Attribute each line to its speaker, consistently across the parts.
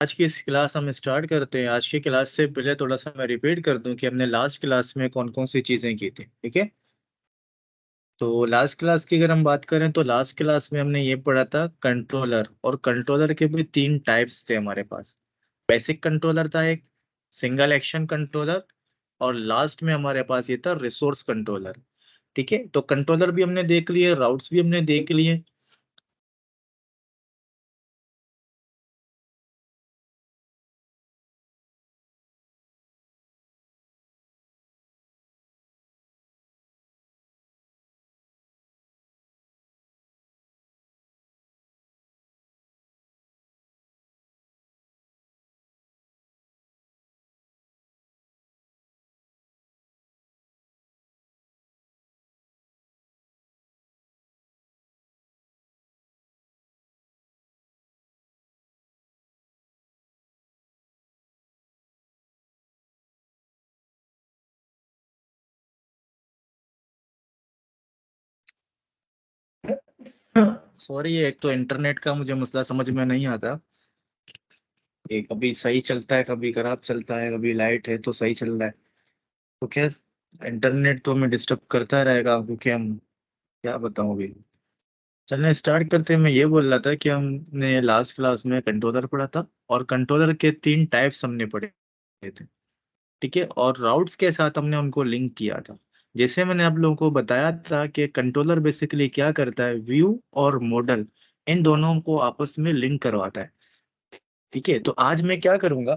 Speaker 1: आज की इस क्लास हम स्टार्ट करते हैं। आज की क्लास से पहले थोड़ा सा मैं रिपीट कर दूं कि हमने लास्ट क्लास में कौन कौन सी चीजें की थी। ठीक है, तो लास्ट क्लास की अगर हम बात करें तो लास्ट क्लास में हमने ये पढ़ा था कंट्रोलर, और कंट्रोलर के भी तीन टाइप्स थे हमारे पास। बेसिक कंट्रोलर था एक, सिंगल एक्शन कंट्रोलर, और लास्ट में हमारे पास ये था रिसोर्स कंट्रोलर। ठीक है, तो कंट्रोलर भी हमने देख लिए, राउट्स भी हमने देख लिए। सॉरी, एक तो इंटरनेट का मुझे मसला समझ में नहीं आता। ये कभी सही चलता है, कभी खराब चलता है, कभी लाइट है तो सही चल रहा है। तो खैर, इंटरनेट तो हमें डिस्टर्ब करता रहेगा, क्योंकि हम क्या बताऊं अभी। चलने स्टार्ट करते हैं। मैं ये बोल रहा था कि हमने लास्ट क्लास में कंट्रोलर पढ़ा था, और कंट्रोलर के तीन टाइप्स हमने पढ़े थे। ठीक है, और राउट्स के साथ हमने उनको लिंक किया था। जैसे मैंने आप लोगों को बताया था कि कंट्रोलर बेसिकली क्या करता है, व्यू और मॉडल, इन दोनों को आपस में लिंक करवाता है। ठीक है, तो आज मैं क्या करूंगा,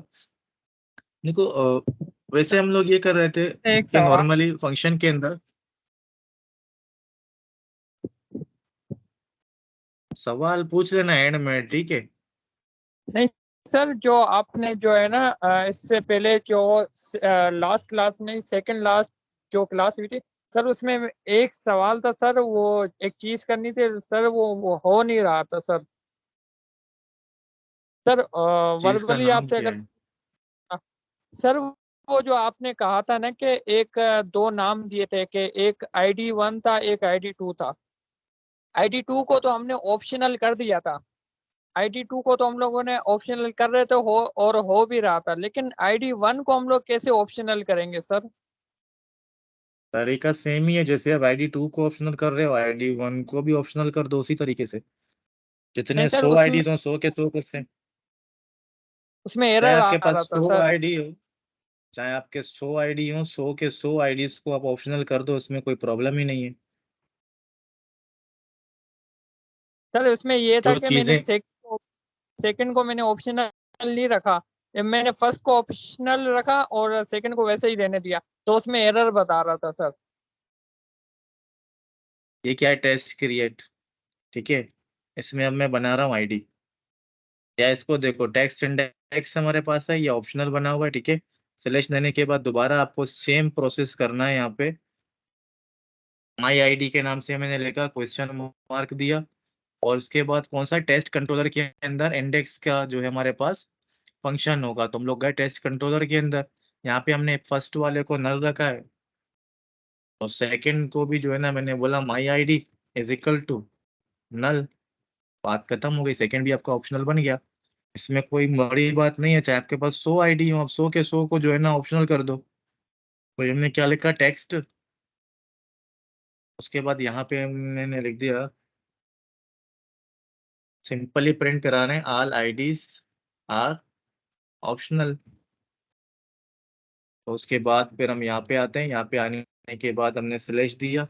Speaker 1: देखो वैसे हम लोग ये कर रहे थे
Speaker 2: एक
Speaker 1: कि
Speaker 2: सवाल।
Speaker 1: नॉर्मली फंक्शन के अंदर सवाल पूछ लेना एंड में। ठीक है,
Speaker 2: नहीं सर, जो आपने जो है ना इससे पहले जो लास्ट क्लास में सेकंड लास्ट जो क्लास हुई थी सर, उसमें एक सवाल था सर, वो एक चीज करनी थी सर, वो हो नहीं रहा था सर। सर
Speaker 1: चीज का
Speaker 2: वर्बली
Speaker 1: नाम
Speaker 2: आपसे
Speaker 1: क्या
Speaker 2: अगर
Speaker 1: है?
Speaker 2: सर, वो जो आपने कहा था ना कि एक दो नाम दिए थे कि एक ID 1 था, एक ID 2 था। ID 2 को तो हमने ऑप्शनल कर दिया था। ID 2 को तो हम लोगों ने ऑप्शनल कर रहे थे, हो और हो भी रहा था, लेकिन ID 1 को हम लोग कैसे ऑप्शनल करेंगे सर?
Speaker 1: तरीका सेम ही है, जैसे आप ID 2 को ऑप्शनल कर रहे हो, ID 1 को भी ऑप्शनल कर दो उसी तरीके से।
Speaker 2: नहीं
Speaker 1: जितने
Speaker 2: सर,
Speaker 1: 100
Speaker 2: उसमें
Speaker 1: IDs हो, 100 के 100 कर से।
Speaker 2: उसमें
Speaker 1: चाहे
Speaker 2: एरर आ
Speaker 1: आपके पास
Speaker 2: रहा था
Speaker 1: 100
Speaker 2: सर।
Speaker 1: आईडी हो, चाहे आपके 100 ID हो, 100 के 100 IDs को आप ऑप्शनल कर दो, इसमें कोई प्रॉब्लम ही नहीं है।
Speaker 2: सर उसमें ये था
Speaker 1: जो
Speaker 2: कि मैंने
Speaker 1: चीजें
Speaker 2: सेकंड को मैंने ऑप्शनल नहीं रखा। मैंने फर्स्ट को ऑप्शनल रखा और सेकंड को वैसे ही रहने दिया, तो उसमें एरर बता रहा था सर।
Speaker 1: ये क्या है, टेस्ट क्रिएट। ठीक है, इसमें अब मैं बना रहा हूँ आईडी। या इसको देखो, टेक्स्ट इंडेक्स हमारे पास है, ये ऑप्शनल बना हुआ है। ठीक है, सिलेक्ट देने के बाद दोबारा आपको सेम प्रोसेस करना है। यहाँ पे माई आईडी के नाम से मैंने लिखा, क्वेश्चन मार्क दिया, और उसके बाद कौन सा टेस्ट कंट्रोलर के अंदर इंडेक्स का जो है हमारे पास फंक्शन होगा, तो हम लोग गए टेस्ट कंट्रोलर के अंदर। यहाँ पे हमने फर्स्ट वाले को नल रखा है, और सेकंड को भी जो है ना, मैंने बोला my ID is equal to null. बात खत्म हो गई, सेकंड भी आपका ऑप्शनल बन गया। इसमें कोई बड़ी बात नहीं है, चाहे आपके पास 100 आईडी हो, आप 100 के 100 को जो है ना ऑप्शनल कर दो। तो हमने क्या लिखा, टेक्स्ट, उसके बाद यहाँ पे मैंने लिख दिया, सिंपली प्रिंट करा रहे हैं ऑल आईडीज आर ऑप्शनल। तो उसके बाद फिर हम यहाँ पे आते हैं, यहाँ पे आने के बाद हमने स्लैश दिया,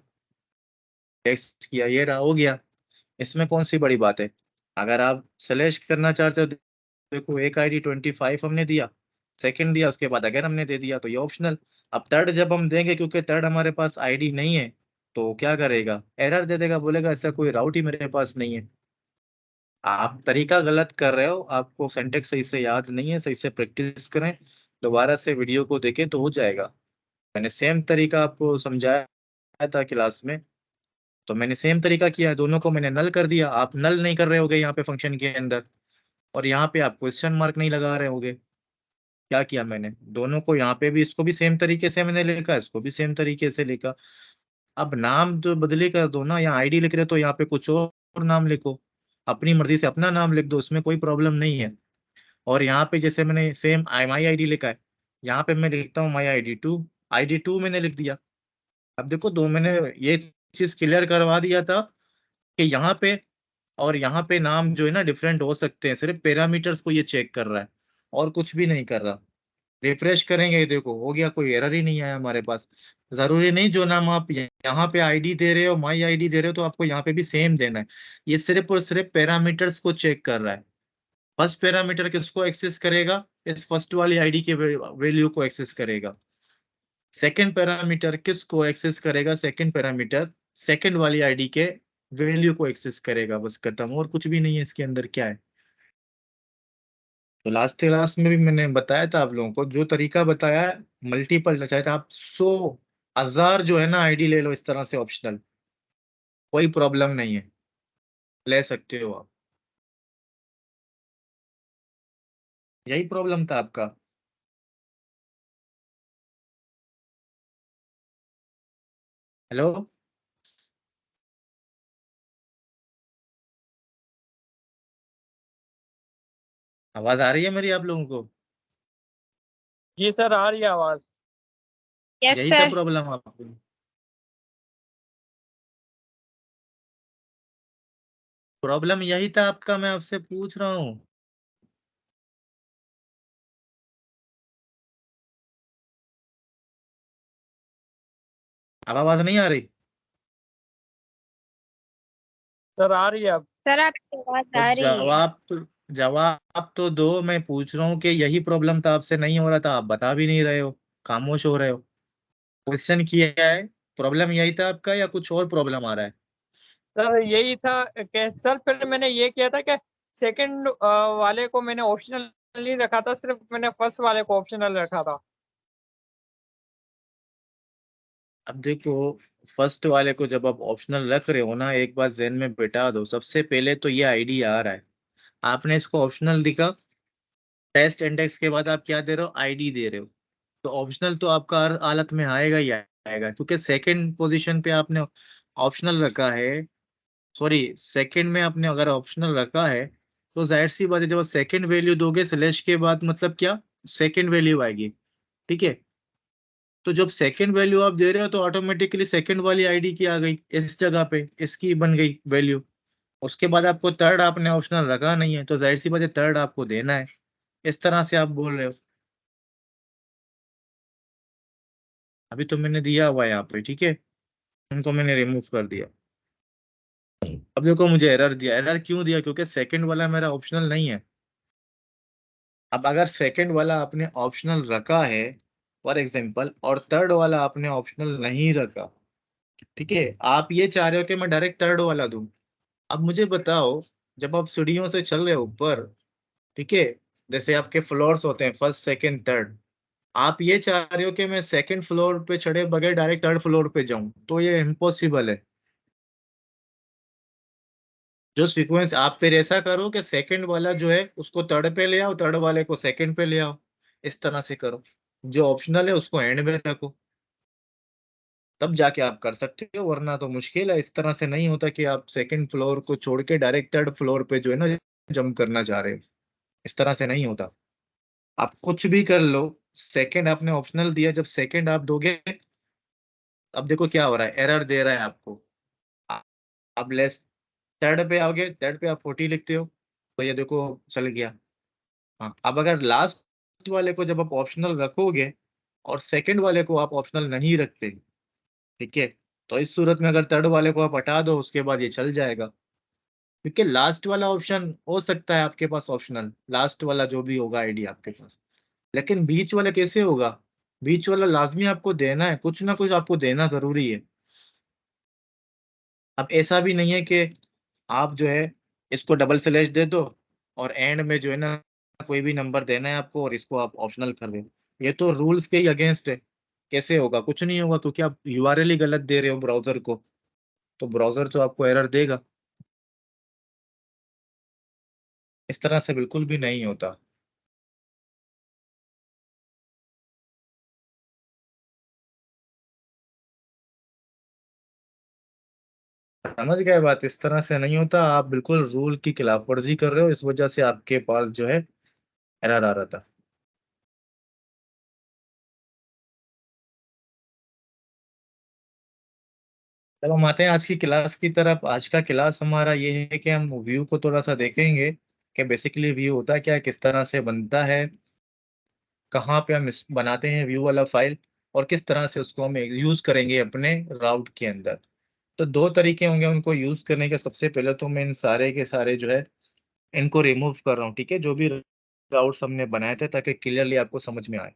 Speaker 1: टेक्स्ट किया, ये रहा, हो गया। इसमें कौन सी बड़ी बात है। अगर आप स्लैश करना चाहते हो, देखो एक ID 25 हमने दिया, सेकंड दिया, उसके बाद अगर हमने दे दिया तो ये ऑप्शनल। अब थर्ड जब हम देंगे, क्योंकि थर्ड हमारे पास आईडी नहीं है, तो क्या करेगा, एरर दे देगा, बोलेगा ऐसा कोई राउट ही मेरे पास नहीं है। आप तरीका गलत कर रहे हो, आपको सिंटेक्स सही से याद नहीं है, सही से प्रैक्टिस करें, दोबारा से वीडियो को देखें तो हो जाएगा। मैंने सेम तरीका आपको समझाया था क्लास में, तो मैंने सेम तरीका किया, दोनों को मैंने नल कर दिया। आप नल नहीं कर रहे होगे यहाँ पे फंक्शन के अंदर, और यहाँ पे आप क्वेश्चन मार्क नहीं लगा रहे होगे। क्या किया मैंने, दोनों को यहाँ पे भी, इसको भी सेम तरीके से मैंने लिखा, इसको भी सेम तरीके से लिखा। अब नाम जो बदली कर दो ना, यहाँ आईडी लिख रहे तो यहाँ पे कुछ और नाम लिखो, अपनी मर्जी से अपना नाम लिख दो, उसमें कोई प्रॉब्लम नहीं है। और यहाँ पे जैसे मैंने सेम माई आईडी लिखा है, यहाँ पे मैं लिखता हूँ माई आईडी टू मैंने लिख दिया। अब देखो दो मैंने ये चीज क्लियर करवा दिया था कि यहाँ पे और यहाँ पे नाम जो है ना डिफरेंट हो सकते हैं, सिर्फ पैरामीटर्स को ये चेक कर रहा है और कुछ भी नहीं कर रहा। रिफ्रेश करेंगे, ये देखो हो गया, कोई एरर ही नहीं आया हमारे पास। जरूरी नहीं जो नाम आप यहाँ पे आईडी दे रहे हो, माई आईडी दे रहे हो, तो आपको यहाँ पे भी सेम देना है। ये सिर्फ और सिर्फ पैरामीटर्स को चेक कर रहा है। फर्स्ट पैरामीटर किसको एक्सेस करेगा, इस फर्स्ट वाली आईडी के वैल्यू को एक्सेस करेगा। सेकंड पैरामीटर किसको एक्सेस करेगा, सेकंड पैरामीटर सेकंड वाली आईडी के वैल्यू को एक्सेस करेगा, बस खत्म, और कुछ भी नहीं है इसके अंदर। क्या है, तो लास्ट क्लास में भी मैंने बताया था आप लोगों को, जो तरीका बताया है मल्टीपल, चाहे तो आप 100,000 जो है ना आईडी ले लो इस तरह से ऑप्शनल, कोई प्रॉब्लम नहीं है, ले सकते हो आप। यही प्रॉब्लम था आपका। हेलो, आवाज आ रही है मेरी आप लोगों को?
Speaker 2: जी सर, आ रही है आवाज।
Speaker 3: यस
Speaker 1: यही था
Speaker 3: सर।
Speaker 1: प्रॉब्लम आपको? प्रॉब्लम यही था आपका, मैं आपसे पूछ रहा हूँ। अब आवाज नहीं आ रही?
Speaker 2: सर आ रही है अब।
Speaker 3: सर आपकी आवाज
Speaker 1: तो
Speaker 3: आ रही है।
Speaker 1: जवाब तो दो, मैं पूछ रहा हूँ कि यही प्रॉब्लम था आपसे, नहीं हो रहा था, आप बता भी नहीं रहे हो, खामोश हो रहे हो। क्वेश्चन किया है, प्रॉब्लम यही था आपका या कुछ और प्रॉब्लम आ रहा है?
Speaker 2: सर यही था कि सर फिर मैंने ये किया था कि सेकंड वाले को मैंने ऑप्शनल नहीं रखा था, सिर्फ मैंने फर्स्ट वाले को ऑप्शनल रखा था।
Speaker 1: अब देखो, फर्स्ट वाले को जब आप ऑप्शनल रख रहे हो ना, एक बात जहन में बिठा दो, सबसे पहले तो ये आईडी आ रहा है, आपने इसको ऑप्शनल दिखा, टेस्ट इंडेक्स के बाद आप क्या दे रहे हो, आईडी दे रहे हो, तो ऑप्शनल तो आपका हर हालत में आएगा ही आएगा, क्योंकि सेकंड पोजीशन पे आपने ऑप्शनल रखा है, सॉरी सेकंड में आपने अगर ऑप्शनल रखा है, तो जाहिर सी बात है जब सेकंड वैल्यू दोगे स्लैश के बाद, मतलब क्या, सेकंड वैल्यू आएगी, ठीक है। तो जब सेकंड वैल्यू आप दे रहे हो तो ऑटोमेटिकली सेकंड वाली आईडी की आ गई इस जगह पे, इसकी बन गई वैल्यू। उसके बाद आपको थर्ड आपने ऑप्शनल रखा नहीं है, तो जाहिर सी बात है थर्ड आपको देना है, इस तरह से आप बोल रहे हो। अभी तो मैंने दिया हुआ है यहाँ पे, ठीक है, उनको मैंने रिमूव कर दिया। अब देखो मुझे एरर दिया, एरर क्यों दिया, क्योंकि सेकंड वाला मेरा ऑप्शनल नहीं है। अब अगर सेकंड वाला आपने ऑप्शनल रखा है फॉर एग्जांपल, और थर्ड वाला आपने ऑप्शनल नहीं रखा, ठीक है, आप ये चाह रहे हो कि मैं डायरेक्ट थर्ड वाला दूं। अब मुझे बताओ, जब आप सीढ़ियों से चल रहे हो ऊपर, ठीक है, जैसे आपके फ्लोर्स होते हैं फर्स्ट सेकंड थर्ड, आप ये चाह रहे हो कि मैं सेकंड फ्लोर पे चढ़े बगैर डायरेक्ट थर्ड फ्लोर पे जाऊं, तो ये इम्पॉसिबल है। जो सीक्वेंस आप फिर ऐसा करो कि सेकंड वाला जो है उसको थर्ड पे ले आओ, थर्ड वाले को सेकंड पे ले आओ, इस तरह से करो। जो ऑप्शनल है उसको एंड में रखो, तब जाके आप कर सकते हो, वरना तो मुश्किल है। इस तरह से नहीं होता कि आप सेकंड फ्लोर को छोड़ के डायरेक्ट थर्ड फ्लोर पे जो है ना जंप करना चाह रहे हो, इस तरह से नहीं होता। आप कुछ भी कर लो, सेकंड आपने ऑप्शनल दिया, जब सेकंड आप दोगे, अब देखो क्या हो रहा है, एरर दे रहा है आपको। आ- आप लेस थर्ड पे आओगे, थर्ड पे आप 40 लिखते हो, तो ये देखो चल गया। हाँ, अब अगर लास्ट वाले को जब आप ऑप्शनल रखोगे और सेकंड वाले को आप ऑप्शनल नहीं रखते, ठीक है, तो इस सूरत में अगर थर्ड वाले को आप हटा दो उसके बाद ये चल जाएगा, क्योंकि लास्ट वाला ऑप्शन हो सकता है आपके पास ऑप्शनल, लास्ट वाला जो भी होगा आईडी आपके पास, लेकिन बीच वाला कैसे होगा? बीच वाला लाजमी आपको देना है, कुछ ना कुछ आपको देना जरूरी है। अब ऐसा भी नहीं है कि आप जो है इसको डबल स्लैश दे दो और एंड में जो है ना कोई भी नंबर देना है आपको और इसको आप ऑप्शनल कर दो, ये तो रूल्स के ही अगेंस्ट है। कैसे होगा? कुछ नहीं होगा, क्योंकि आप यूआरएल ही गलत दे रहे हो ब्राउजर को, तो ब्राउजर तो आपको एरर देगा। इस तरह से बिल्कुल भी नहीं होता। समझ गए बात? इस तरह से नहीं होता, आप बिल्कुल रूल की खिलाफ वर्जी कर रहे हो, इस वजह से आपके पास जो है एरर आ रहा था। तब हम आते हैं आज की क्लास की तरफ। आज का क्लास हमारा ये है कि हम व्यू को थोड़ा सा देखेंगे कि बेसिकली व्यू होता क्या है, किस तरह से बनता है, कहाँ पे हम बनाते हैं व्यू वाला फाइल, और किस तरह से उसको हम यूज करेंगे अपने राउट के अंदर। तो दो तरीके होंगे उनको यूज करने के। सबसे पहले तो मैं इन सारे के सारे जो है इनको रिमूव कर रहा हूँ, ठीक है, जो भी राउट्स हमने बनाए थे, ताकि क्लियरली आपको समझ में आए।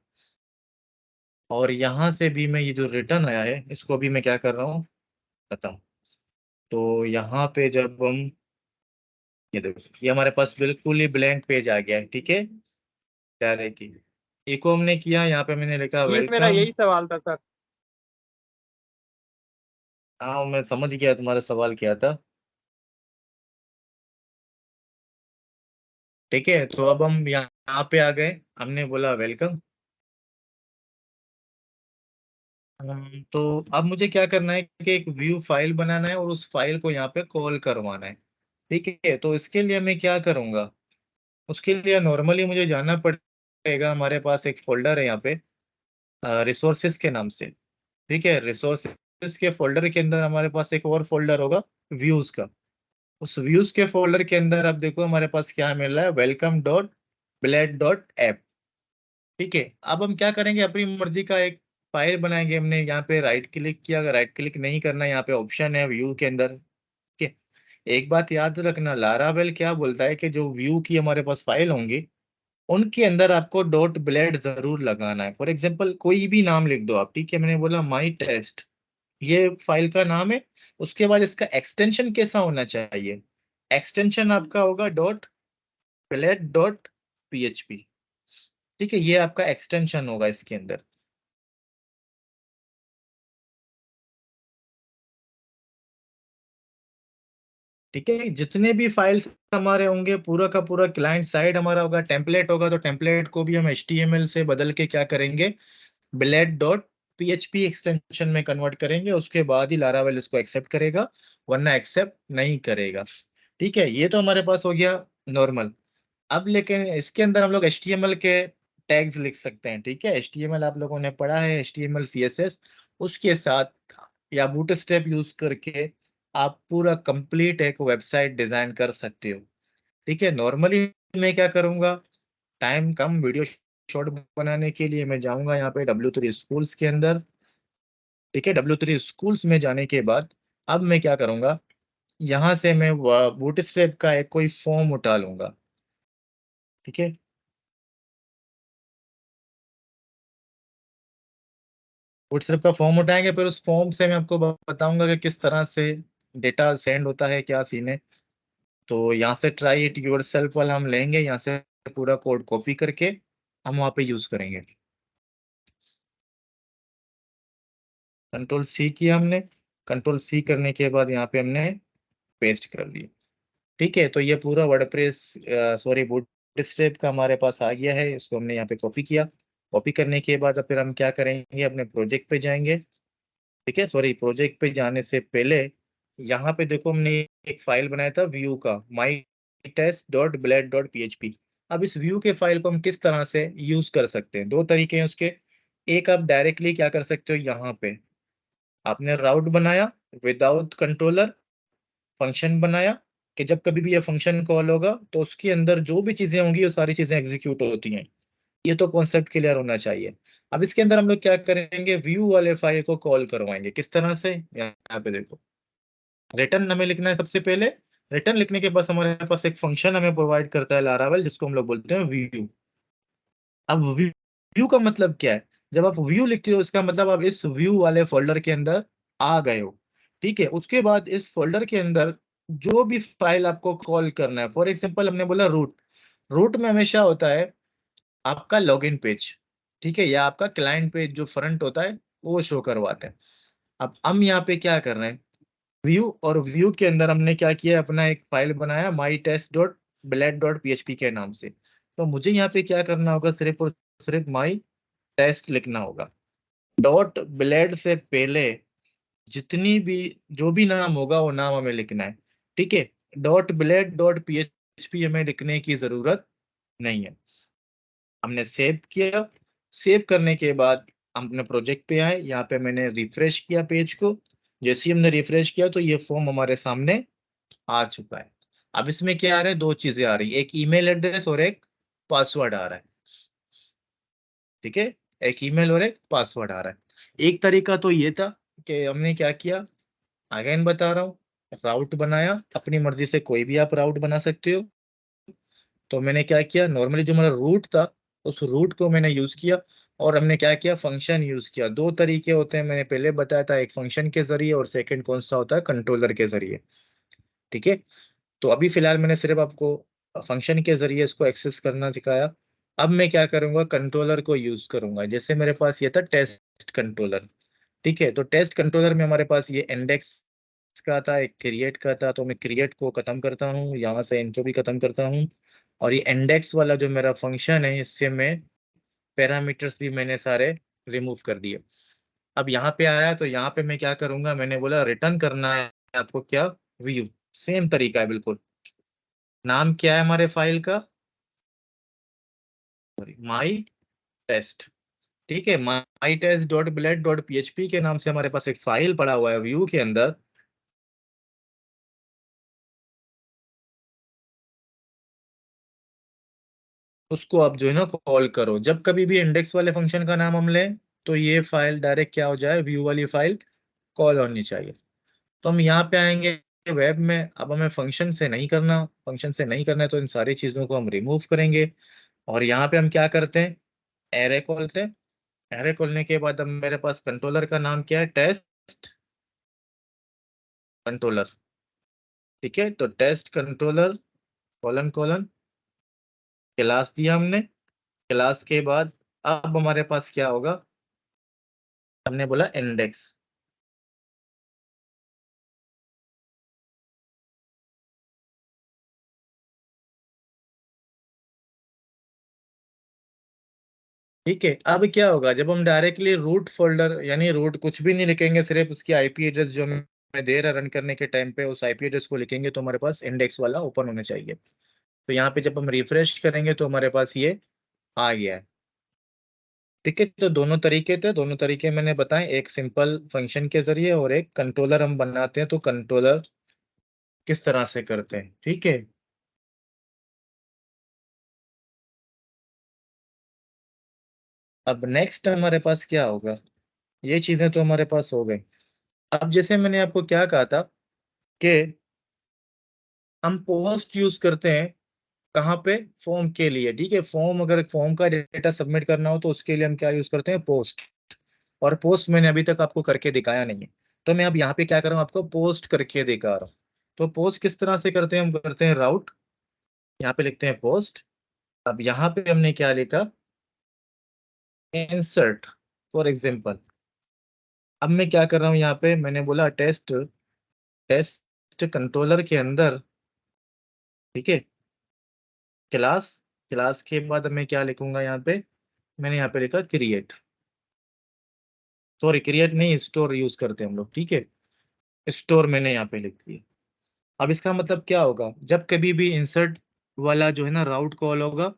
Speaker 1: और यहाँ से भी मैं ये जो रिटर्न आया है इसको भी मैं क्या कर रहा हूँ बताऊँ। तो यहाँ पे जब हम ये देखो, ये हमारे पास बिल्कुल ही ब्लैंक पेज आ गया है, ठीक है, डायरेक्टली इको हमने किया, यहाँ पे मैंने लिखा
Speaker 2: ये मेरा
Speaker 1: वेलकम।
Speaker 2: यही सवाल था सर।
Speaker 1: हाँ मैं समझ गया तुम्हारा सवाल क्या था। ठीक है, तो अब हम यहाँ पे आ गए, हमने बोला वेलकम। तो अब मुझे क्या करना है कि एक व्यू फाइल बनाना है और उस फाइल को यहाँ पे कॉल करवाना है। ठीक है, तो इसके लिए मैं क्या करूँगा, उसके लिए नॉर्मली मुझे जाना पड़ेगा, हमारे पास एक फोल्डर है यहाँ पे रिसोर्सेज के नाम से। ठीक है, रिसोर्सेज के फोल्डर के अंदर हमारे पास एक और फोल्डर होगा व्यूज का। उस व्यूज के फोल्डर के अंदर आप देखो हमारे पास क्या मिल रहा है, welcome dot blade dot app. ठीक है, अब हम क्या करेंगे, अपनी मर्जी का एक फाइल बनाएंगे। हमने यहाँ पे राइट क्लिक किया, अगर राइट क्लिक नहीं करना, यहाँ पे ऑप्शन है व्यू के अंदर। ठीक है, एक बात याद रखना, लारावेल क्या बोलता है कि जो व्यू की हमारे पास फाइल होंगी उनके अंदर आपको डॉट ब्लेड जरूर लगाना है। फॉर एग्जाम्पल कोई भी नाम लिख दो आप, ठीक है, मैंने बोला माई टेस्ट, ये फाइल का नाम है। उसके बाद इसका एक्सटेंशन कैसा होना चाहिए, एक्सटेंशन आपका होगा डॉट ब्लेड डॉट पीएचपी। ठीक है, ये आपका एक्सटेंशन होगा इसके अंदर। ठीक है, जितने भी फाइल्स हमारे होंगे पूरा का पूरा क्लाइंट साइड हमारा होगा, टेम्पलेट होगा, तो टेम्पलेट को भी हम HTML से बदल के क्या करेंगे, ब्लेड डॉट पीएचपी एक्सटेंशन में कन्वर्ट करेंगे। उसके बाद ही लारावेल इसको एक्सेप्ट करेगा, वरना एक्सेप्ट नहीं करेगा। ठीक है, ये तो हमारे पास हो गया नॉर्मल। अब लेकिन इसके अंदर हम लोग HTML के टैग्स लिख सकते हैं। ठीक है, HTML आप लोगों ने पढ़ा है, HTML CSS, उसके साथ या बूटस्ट्रैप यूज करके आप पूरा कंप्लीट एक वेबसाइट डिजाइन कर सकते हो। ठीक है, नॉर्मली मैं क्या करूंगा, टाइम कम, वीडियो शॉर्ट बनाने के लिए मैं जाऊंगा यहाँ पे W3 स्कूल्स के अंदर। ठीक है, W3 स्कूल्स में जाने के बाद अब मैं क्या करूंगा, यहाँ से मैं बूटस्ट्रैप का एक कोई फॉर्म उठा लूंगा। ठीक है, बूटस्ट्रैप का फॉर्म उठाएंगे, फिर उस फॉर्म से मैं आपको बताऊंगा कि किस तरह से डेटा सेंड होता है, क्या सीन है। तो यहाँ से ट्राई इट योर सेल्फ वाला हम लेंगे, यहाँ से पूरा कोड कॉपी करके हम वहाँ पे यूज करेंगे। कंट्रोल C किया हमने, कंट्रोल C करने के बाद यहाँ पे हमने पेस्ट कर लिया। ठीक है, तो ये पूरा वर्डप्रेस सॉरी बूटस्ट्रैप का हमारे पास आ गया है, इसको हमने यहाँ पे कॉपी किया। कॉपी करने के बाद अब फिर हम क्या करेंगे, अपने प्रोजेक्ट पे जाएंगे। ठीक है, सॉरी प्रोजेक्ट पे जाने से पहले यहाँ पे देखो हमने एक फाइल बनाया था व्यू का, my test dot blade dot PHP. अब इस व्यू के फाइल को हम किस तरह से यूज कर सकते हैं, दो तरीके हैं उसके। एक आप डायरेक्टली क्या कर सकते हो, यहाँ पे आपने राउट बनाया विदाउट कंट्रोलर, फंक्शन बनाया कि जब कभी भी ये फंक्शन कॉल होगा तो उसके अंदर जो भी चीजें होंगी वो सारी चीजें एग्जीक्यूट होती हैं। ये तो कॉन्सेप्ट क्लियर होना चाहिए। अब इसके अंदर हम लोग क्या करेंगे, व्यू वाले फाइल को कॉल करवाएंगे, किस तरह से, यहाँ पे देखो रिटर्न हमें लिखना है सबसे पहले। रिटर्न लिखने के बाद हमारे पास एक फंक्शन हमें प्रोवाइड करता है लारावेल, जिसको हम लोग बोलते हैं व्यू। अब व्यू का मतलब क्या है, जब आप व्यू लिखते हो इसका मतलब आप इस व्यू वाले फोल्डर के अंदर आ गए हो। ठीक है, उसके बाद इस फोल्डर के अंदर जो भी फाइल आपको कॉल करना है, फॉर एग्जांपल हमने बोला रूट, रूट में हमेशा होता है आपका लॉगिन पेज। ठीक है, या आपका क्लाइंट पेज जो फ्रंट होता है वो शो करवाते हैं। अब हम यहाँ पे क्या कर रहे हैं, व्यू, और व्यू के अंदर हमने क्या किया, अपना एक फाइल बनाया my test dot blade dot PHP के नाम से। तो मुझे यहाँ पे क्या करना होगा, सिर्फ और सिर्फ माई टेस्ट लिखना होगा। डॉट ब्लेड से पहले जितनी भी जो भी नाम होगा वो नाम हमें लिखना है। ठीक है, डॉट ब्लेड डॉट पीएचपी हमें लिखने की जरूरत नहीं है। हमने सेव किया। सेव करने के बाद हम अपने प्रोजेक्ट पे आए, यहाँ पे मैंने रिफ्रेश किया पेज को। जैसे ही हमने रिफ्रेश किया तो ये फॉर्म हमारे सामने आ चुका है। अब इसमें क्या आ रहा है, दो चीजें आ रही है, एक ईमेल एड्रेस और एक पासवर्ड आ रहा है। ठीक है, एक ईमेल और एक पासवर्ड आ रहा है। एक तरीका तो ये था कि हमने क्या किया, अगेन बता रहा हूँ, राउट बनाया। अपनी मर्जी से कोई भी आप राउट बना सकते हो। तो मैंने क्या किया, नॉर्मली जो हमारा रूट था उस रूट को मैंने यूज किया, और हमने क्या किया, फंक्शन यूज किया। दो तरीके होते हैं, मैंने पहले बताया था, एक फंक्शन के जरिए और सेकंड कौन सा होता है, कंट्रोलर के जरिए। ठीक है, तो अभी फिलहाल मैंने सिर्फ आपको फंक्शन के जरिए इसको एक्सेस करना सिखाया। अब मैं क्या करूंगा, कंट्रोलर को यूज करूंगा। जैसे मेरे पास ये था टेस्ट कंट्रोलर। ठीक है, तो टेस्ट कंट्रोलर में हमारे पास ये इंडेक्स का था, एक क्रिएट का था। तो मैं क्रिएट को खत्म करता हूँ, यहाँ से इनको भी खत्म करता हूँ, और ये इंडेक्स वाला जो मेरा फंक्शन है इससे मैं पैरामीटर्स भी मैंने सारे रिमूव कर दिए। अब यहाँ पे आया तो यहाँ पे मैं क्या करूंगा, मैंने बोला रिटर्न करना है आपको क्या, व्यू। सेम तरीका है बिल्कुल। नाम क्या है हमारे फाइल का, माई टेस्ट। ठीक है, my test dot blade dot PHP के नाम से हमारे पास एक फाइल पड़ा हुआ है व्यू के अंदर। उसको आप जो है ना कॉल करो। जब कभी भी इंडेक्स वाले फंक्शन का नाम हम लें तो ये फाइल डायरेक्ट क्या हो जाए, व्यू वाली फाइल कॉल होनी चाहिए। तो हम यहाँ पे आएंगे वेब में। अब हमें फंक्शन से नहीं करना, फंक्शन से नहीं करना है, तो इन सारी चीजों को हम रिमूव करेंगे। और यहाँ पे हम क्या करते हैं, एरे खोलते हैं। एरे खोलने के बाद अब मेरे पास कंट्रोलर का नाम क्या है, टेस्ट कंट्रोलर। ठीक है, तो test controller colon colon class दिया हमने। क्लास के बाद अब हमारे पास क्या होगा, हमने बोला इंडेक्स। ठीक है, अब क्या होगा, जब हम डायरेक्टली रूट फोल्डर यानी रूट कुछ भी नहीं लिखेंगे, सिर्फ उसकी आईपी एड्रेस जो हमें दे रहा रन करने के टाइम पे उस आईपी एड्रेस को लिखेंगे, तो हमारे पास इंडेक्स वाला ओपन होना चाहिए। तो यहाँ पे जब हम रिफ्रेश करेंगे तो हमारे पास ये आ गया है। ठीक है, तो दोनों तरीके थे, दोनों तरीके मैंने बताए, एक सिंपल फंक्शन के जरिए और एक कंट्रोलर हम बनाते हैं तो कंट्रोलर किस तरह से करते हैं। ठीक है, अब नेक्स्ट हमारे पास क्या होगा, ये चीजें तो हमारे पास हो गई। अब जैसे मैंने आपको क्या कहा था कि हम पोस्ट यूज करते हैं कहाँ पे, फॉर्म के लिए। ठीक है, फॉर्म, अगर फॉर्म का डेटा सबमिट करना हो तो उसके लिए हम क्या यूज करते हैं, पोस्ट। और पोस्ट मैंने अभी तक आपको करके दिखाया नहीं है, तो मैं अब यहाँ पे क्या कर रहा हूँ, आपको पोस्ट करके दिखा रहा हूँ। तो पोस्ट किस तरह से करते हैं, हम करते हैं राउट, यहाँ पे लिखते हैं पोस्ट। अब यहाँ पे हमने क्या लिखा, इंसर्ट फॉर एग्जाम्पल। अब मैं क्या कर रहा हूँ, यहाँ पे मैंने बोला टेस्ट, टेस्ट कंट्रोलर के अंदर। ठीक है, क्लास, क्लास के बाद मैं क्या लिखूंगा, यहाँ पे मैंने यहाँ पे लिखा क्रिएट। सॉरी, क्रिएट नहीं, स्टोर यूज करते हैं हम लोग। ठीक है, स्टोर मैंने यहाँ पे लिख दिया। अब इसका मतलब क्या होगा, जब कभी भी इंसर्ट वाला जो है ना राउट कॉल होगा,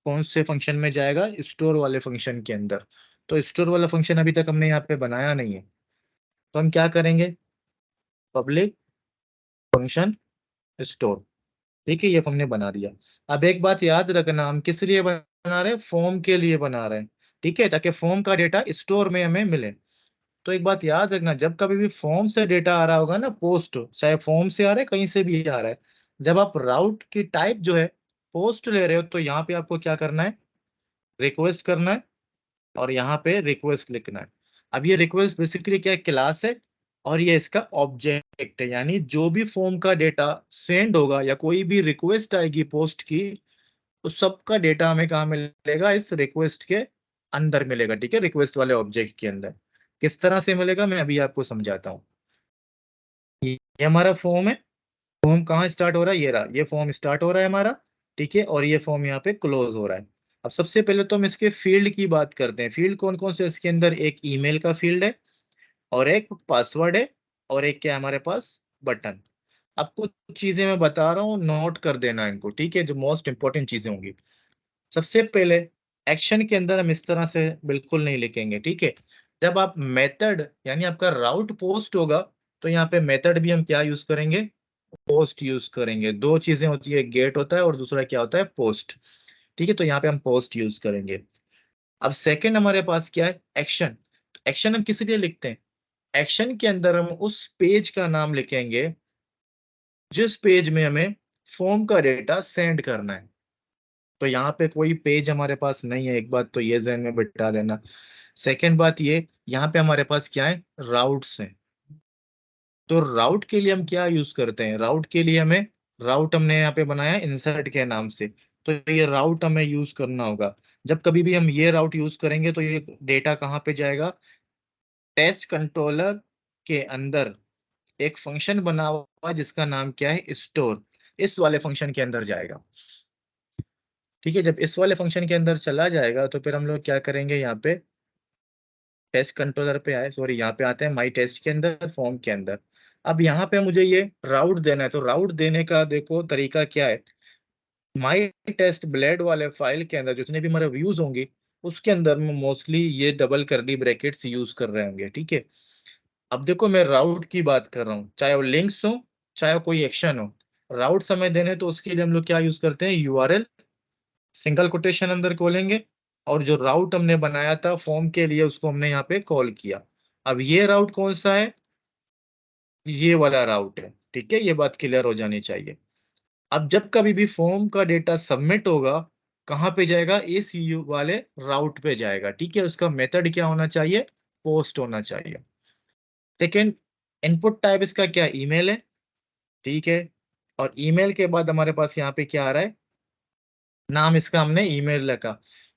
Speaker 1: कौन से फंक्शन में जाएगा, स्टोर वाले फंक्शन के अंदर। तो स्टोर वाला फंक्शन अभी तक हमने यहाँ पे बनाया नहीं है, तो हम क्या करेंगे, पब्लिक फंक्शन स्टोर। ठीक है, ये हमने बना दिया। अब एक बात याद रखना, हम किस लिए बना रहे हैं, फॉर्म के लिए बना रहे हैं। ठीक है, ताकि फॉर्म का डेटा स्टोर में हमें मिले। तो एक बात याद रखना, जब कभी भी फॉर्म से डेटा आ रहा होगा ना, पोस्ट, चाहे फॉर्म से आ रहा है कहीं से भी आ रहा है, जब आप राउट की टाइप जो है पोस्ट ले रहे हो, तो यहाँ पे आपको क्या करना है, रिक्वेस्ट करना है, और यहाँ पे रिक्वेस्ट लिखना है। अब ये रिक्वेस्ट बेसिकली क्या है, क्लास है, और ये इसका ऑब्जेक्ट है। यानी जो भी फॉर्म का डेटा सेंड होगा या कोई भी रिक्वेस्ट आएगी पोस्ट की, उस सब का डेटा हमें कहाँ मिलेगा, इस रिक्वेस्ट के अंदर मिलेगा। ठीक है, रिक्वेस्ट वाले ऑब्जेक्ट के अंदर। किस तरह से मिलेगा, मैं अभी आपको समझाता हूँ। ये हमारा फॉर्म है, फॉर्म कहाँ स्टार्ट हो रहा है, ये रहा, ये फॉर्म स्टार्ट हो रहा है हमारा। ठीक है, और ये फॉर्म यहाँ पे क्लोज हो रहा है। अब सबसे पहले तो हम इसके फील्ड की बात करते हैं। फील्ड कौन कौन से, इसके अंदर एक ईमेल का फील्ड है, और एक पासवर्ड है, और एक क्या है हमारे पास, बटन। अब कुछ चीजें मैं बता रहा हूँ, नोट कर देना इनको। ठीक है, जो मोस्ट इंपॉर्टेंट चीजें होंगी। सबसे पहले एक्शन के अंदर हम इस तरह से बिल्कुल नहीं लिखेंगे, ठीक है। जब आप मेथड यानी आपका राउट पोस्ट होगा तो यहाँ पे मेथड भी हम क्या यूज करेंगे, पोस्ट यूज करेंगे। दो चीजें होती है, गेट होता है और दूसरा क्या होता है, पोस्ट, ठीक है। तो यहाँ पे हम पोस्ट यूज करेंगे। अब सेकंड हमारे पास क्या है, एक्शन। एक्शन हम किस लिए लिखते हैं, एक्शन के अंदर हम उस पेज का नाम लिखेंगे जिस पेज में हमें फॉर्म का डेटा सेंड करना है। तो यहाँ पे कोई पेज हमारे पास नहीं है, एक बात तो ये ध्यान में बिठा देना। सेकंड बात ये, यहाँ पे हमारे पास क्या है, राउट्स हैं। तो राउट के लिए हम क्या यूज करते हैं, राउट के लिए हमें, राउट हमने यहाँ पे बनाया इंसर्ट के नाम से, तो ये राउट हमें यूज करना होगा। जब कभी भी हम ये राउट यूज करेंगे तो ये डेटा कहाँ पे जाएगा, टेस्ट कंट्रोलर के अंदर एक फंक्शन बना हुआ है जिसका नाम क्या है, स्टोर। इस वाले फंक्शन के अंदर जाएगा, ठीक है। जब इस वाले फंक्शन के अंदर चला जाएगा तो फिर हम लोग क्या करेंगे, यहाँ पे टेस्ट कंट्रोलर पे आए, सॉरी यहाँ पे आते हैं माई टेस्ट के अंदर, फॉर्म के अंदर। अब यहाँ पे मुझे ये राउट देना है, तो राउट देने का देखो तरीका क्या है, माई टेस्ट ब्लेड वाले फाइल के अंदर जितने भी हमारे व्यूज होंगे उसके अंदर में मोस्टली ये डबल कर्ली ब्रैकेट्स यूज कर रहे होंगे, ठीक है। अब देखो मैं राउट की बात कर रहा हूँ, चाहे वो लिंक्स हो चाहे वो कोई एक्शन हो, राउट समय देने तो उसके लिए हम लोग क्या यूज करते हैं, यूआरएल सिंगल कोटेशन अंदर खोलेंगे, और जो राउट हमने बनाया था फॉर्म के लिए उसको हमने यहाँ पे कॉल किया। अब ये राउट कौन सा है, ये वाला राउट है, ठीक है। ये बात क्लियर हो जानी चाहिए। अब जब कभी भी फॉर्म का डेटा सबमिट होगा, कहाँ पे जाएगा, इस यू वाले राउट पे जाएगा, ठीक है। उसका मेथड क्या होना चाहिए, पोस्ट होना चाहिए। सेकेंड, इनपुट टाइप इसका क्या, ईमेल है, ठीक है। और ईमेल के बाद हमारे पास यहाँ पे क्या आ रहा है, नाम इसका हमने ईमेल रखा,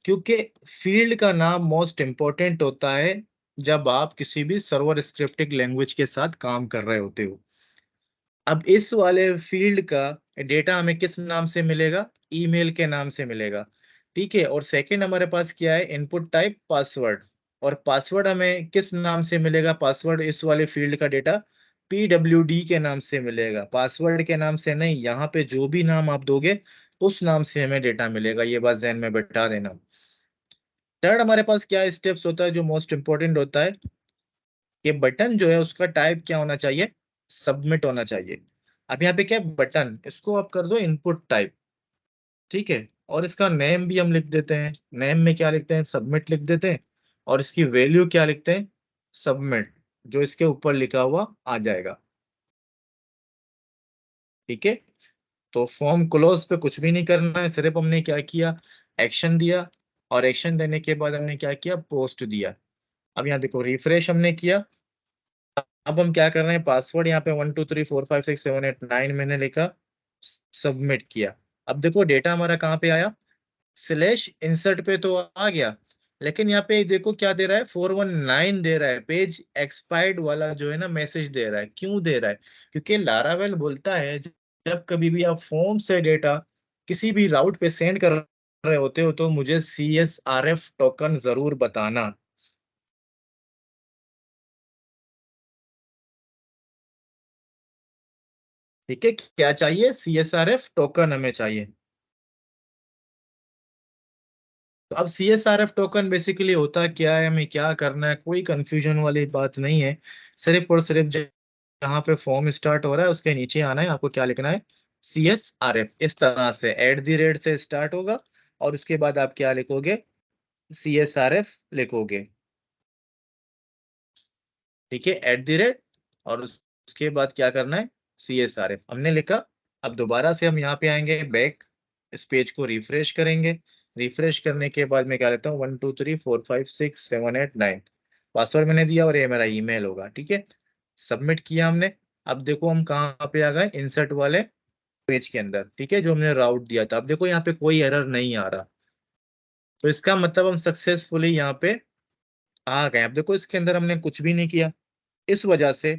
Speaker 1: क्योंकि फील्ड का नाम मोस्ट इंपॉर्टेंट होता है जब आप किसी भी सर्वर स्क्रिप्टिंग लैंग्वेज के साथ काम कर रहे होते हो। अब इस वाले फील्ड का डेटा हमें किस नाम से मिलेगा, ईमेल के नाम से मिलेगा, ठीक है। और सेकंड हमारे पास क्या है, इनपुट टाइप पासवर्ड, और पासवर्ड हमें किस नाम से मिलेगा, पासवर्ड इस वाले फील्ड का डेटा पीडब्ल्यूडी के नाम से मिलेगा, पासवर्ड के नाम से नहीं। यहाँ पे जो भी नाम आप दोगे उस नाम से हमें डेटा मिलेगा, ये बात ध्यान में बैठा देना। थर्ड हमारे पास क्या स्टेप्स होता है जो मोस्ट इंपॉर्टेंट होता है, ये बटन जो है उसका टाइप क्या होना चाहिए, सबमिट होना चाहिए। अब यहाँ पे क्या है, बटन, इसको आप कर दो इनपुट टाइप, ठीक है। और इसका नेम भी हम लिख देते हैं, नेम में क्या लिखते हैं, सबमिट लिख देते हैं। और इसकी वैल्यू क्या लिखते हैं, सबमिट, जो इसके ऊपर लिखा हुआ आ जाएगा, ठीक है। तो फॉर्म क्लोज पे कुछ भी नहीं करना है, सिर्फ हमने क्या किया, एक्शन दिया, और एक्शन देने के बाद हमने क्या किया, पोस्ट दिया। अब यहाँ देखो रिफ्रेश हमने किया। अब हम क्या कर रहे हैं, पासवर्ड यहाँ पे 1 2 3 4 5 6 7 8 9 मैंने लिखा, सबमिट किया। अब देखो डेटा हमारा कहाँ पे आया, स्लैश इंसर्ट पे तो आ गया, लेकिन यहाँ पे देखो क्या दे रहा है, 419 दे रहा है, पेज एक्सपायर्ड वाला जो है ना मैसेज दे रहा है। क्यों दे रहा है, क्योंकि लारावेल बोलता है जब कभी भी आप फॉर्म से डेटा किसी भी राउट पे सेंड कर रहे होते हो तो मुझे CSRF टोकन जरूर बताना, ठीक है। क्या चाहिए, CSRF टोकन हमें चाहिए। तो अब CSRF टोकन बेसिकली होता क्या है, हमें क्या करना है, कोई कंफ्यूजन वाली बात नहीं है। सिर्फ और सिर्फ जहाँ पे फॉर्म स्टार्ट हो रहा है उसके नीचे आना है, आपको क्या लिखना है, CSRF। इस तरह से @ से स्टार्ट होगा और उसके बाद आप क्या लिखोगे, CSRF लिखोगे, ठीक है, @ और उसके बाद क्या करना है, CSRF हमने लिखा। अब दोबारा से हम यहाँ पे आएंगे बैक, इस पेज को रिफ्रेश करेंगे। रिफ्रेश करने के बाद मैं क्या लेता हूँ, 1 2 3 4 5 6 7 8 9, पासवर्ड मैंने दिया और ये मेरा ईमेल होगा, ठीक है। सबमिट किया हमने। अब देखो हम कहाँ पे आ गए, इंसर्ट वाले पेज के अंदर, ठीक है, जो हमने राउट दिया था। अब देखो यहाँ पे कोई एरर नहीं आ रहा, तो इसका मतलब हम सक्सेसफुली यहाँ पे आ गए। अब देखो इसके अंदर हमने कुछ भी नहीं किया, इस वजह से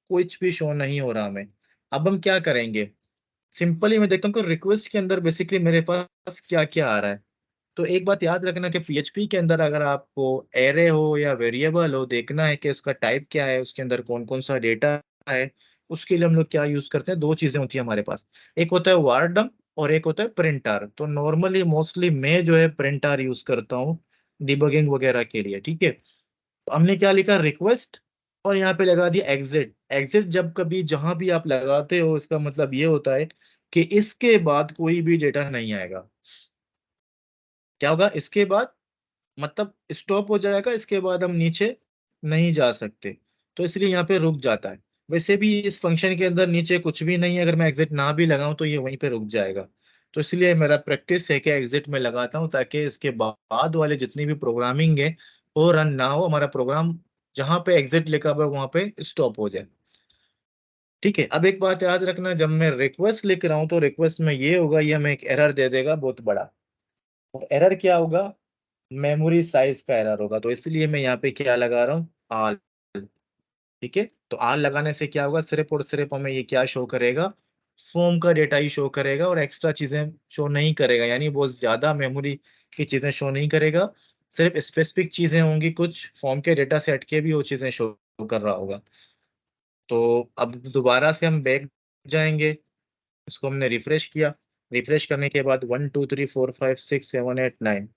Speaker 1: कुछ भी शो नहीं हो रहा हमें। अब हम क्या करेंगे, सिंपली मैं देखता हूँ कि रिक्वेस्ट के अंदर बेसिकली मेरे पास क्या क्या आ रहा है। तो एक बात याद रखना कि PHP के अंदर अगर आपको एरे हो या वेरिएबल हो देखना है कि उसका टाइप क्या है, उसके अंदर कौन कौन सा डेटा है, उसके लिए हम लोग क्या यूज करते हैं, दो चीजें होती है हमारे पास, एक होता है वार डम्प और एक होता है प्रिंटर। तो नॉर्मली मोस्टली मैं जो है प्रिंटर यूज करता हूँ डिबगिंग वगैरह के लिए, ठीक है। तो हमने क्या लिखा, रिक्वेस्ट, और यहाँ पे लगा दिया एग्जिट। एग्जिट जब कभी जहां भी आप लगाते हो, इसका मतलब ये होता है कि इसके बाद कोई भी डेटा नहीं आएगा। क्या होगा इसके बाद, मतलब स्टॉप हो जाएगा, इसके बाद हम नीचे नहीं जा सकते, तो इसलिए यहाँ पे रुक जाता है। वैसे भी इस फंक्शन के अंदर नीचे कुछ भी नहीं है, अगर मैं एग्जिट ना भी लगाऊं तो ये वहीं पे रुक जाएगा। तो इसलिए मेरा प्रैक्टिस है कि एग्जिट में लगाता हूँ, ताकि इसके बाद वाले जितनी भी प्रोग्रामिंग है वो रन ना हो, हमारा प्रोग्राम जहां पे एग्जिट लिखा हुआ है वहां पे स्टॉप हो जाए। ठीक है, अब एक बात याद रखना, जब मैं रिक्वेस्ट लिख रहा हूँ तो रिक्वेस्ट में ये होगा, ये हमें एक एरर दे देगा बहुत बड़ा। और एरर क्या होगा, मेमोरी साइज का एरर होगा। तो इसलिए मैं यहाँ पे क्या लगा रहा हूँ, आल। ठीक है, तो आल लगाने से क्या होगा, सिर्फ और सिर्फ हमें ये क्या शो करेगा, फॉर्म का डेटा ही शो करेगा, और एक्स्ट्रा चीजें शो नहीं करेगा, यानी बहुत ज्यादा मेमोरी की चीजें शो नहीं करेगा। सिर्फ स्पेसिफिक चीजें होंगी, कुछ फॉर्म के डेटा सेट के भी वो चीजें शो कर रहा होगा। तो अब दोबारा से हम बैक जाएंगे, इसको हमने रिफ्रेश किया। रिफ्रेश करने के बाद 1 2 3 4 5 6 7 8 9,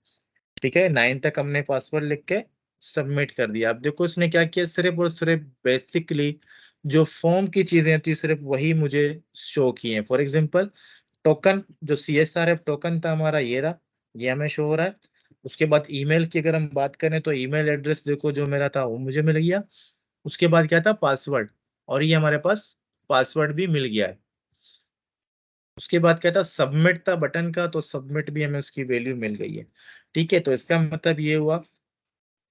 Speaker 1: ठीक है, 9 तक हमने पासवर्ड लिख के सबमिट कर दिया। अब देखो इसने क्या किया, सिर्फ और सिर्फ बेसिकली जो फॉर्म की चीजें थी सिर्फ वही मुझे शो की हैं। फॉर एग्जांपल टोकन, जो CSRF टोकन था हमारा, ये रहा, ये हमें शो हो रहा है। उसके बाद ईमेल की अगर हम बात करें तो ईमेल एड्रेस देखो जो मेरा था वो मुझे मिल गया। उसके बाद क्या था, पासवर्ड, और ये हमारे पास पासवर्ड भी मिल गया है। उसके बाद क्या था, सबमिट था बटन का, तो सबमिट भी हमें उसकी वैल्यू मिल गई है। ठीक है, तो इसका मतलब ये हुआ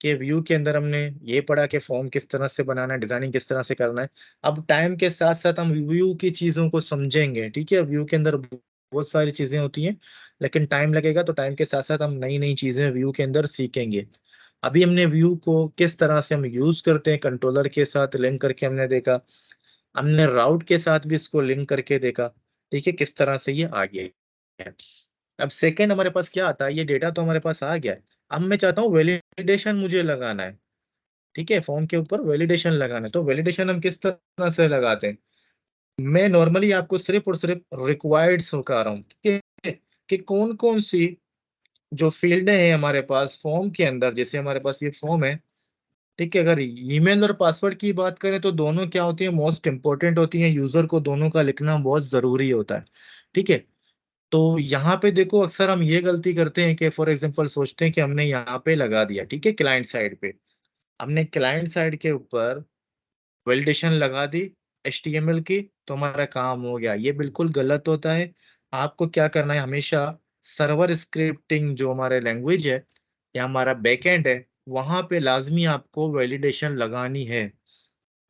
Speaker 1: कि व्यू के अंदर हमने ये पढ़ा कि फॉर्म किस तरह से बनाना है, डिजाइनिंग किस तरह से करना है। अब टाइम के साथ साथ हम व्यू की चीजों को समझेंगे। ठीक है, व्यू के अंदर बहुत सारी चीजें होती हैं, लेकिन टाइम लगेगा, तो टाइम के साथ साथ हम नई नई चीजें व्यू के अंदर सीखेंगे। अभी हमने व्यू को किस तरह से हम यूज करते हैं, कंट्रोलर के साथ लिंक करके हमने देखा, हमने राउट के साथ भी इसको लिंक करके देखा। ठीक है, किस तरह से ये आ गया है। अब सेकंड हमारे पास क्या आता है, ये डेटा तो हमारे पास आ गया है। अब मैं चाहता हूँ वैलिडेशन मुझे लगाना है। ठीक है, फॉर्म के ऊपर वैलिडेशन लगाना है, तो वैलिडेशन हम किस तरह से लगाते हैं। मैं नॉर्मली आपको सिर्फ और सिर्फ रिक्वायर्ड बता रहा हूँ कि कौन कौन सी जो फील्डें हैं हमारे पास फॉर्म के अंदर। जैसे हमारे पास ये फॉर्म है, ठीक है, अगर ईमेल और पासवर्ड की बात करें तो दोनों क्या होती है, मोस्ट इंपॉर्टेंट होती हैं, यूजर को दोनों का लिखना बहुत जरूरी होता है। ठीक है, तो यहाँ पे देखो अक्सर हम ये गलती करते हैं कि फॉर एग्जांपल सोचते हैं कि हमने यहाँ पे लगा दिया, ठीक है, क्लाइंट साइड पे हमने क्लाइंट साइड के ऊपर वैलिडेशन लगा दी HTML की, तो हमारा काम हो गया। ये बिल्कुल गलत होता है। आपको क्या करना है, हमेशा सर्वर स्क्रिप्टिंग जो हमारे लैंग्वेज है या हमारा बैकएंड है, वहां पे लाजमी आपको वैलिडेशन लगानी है,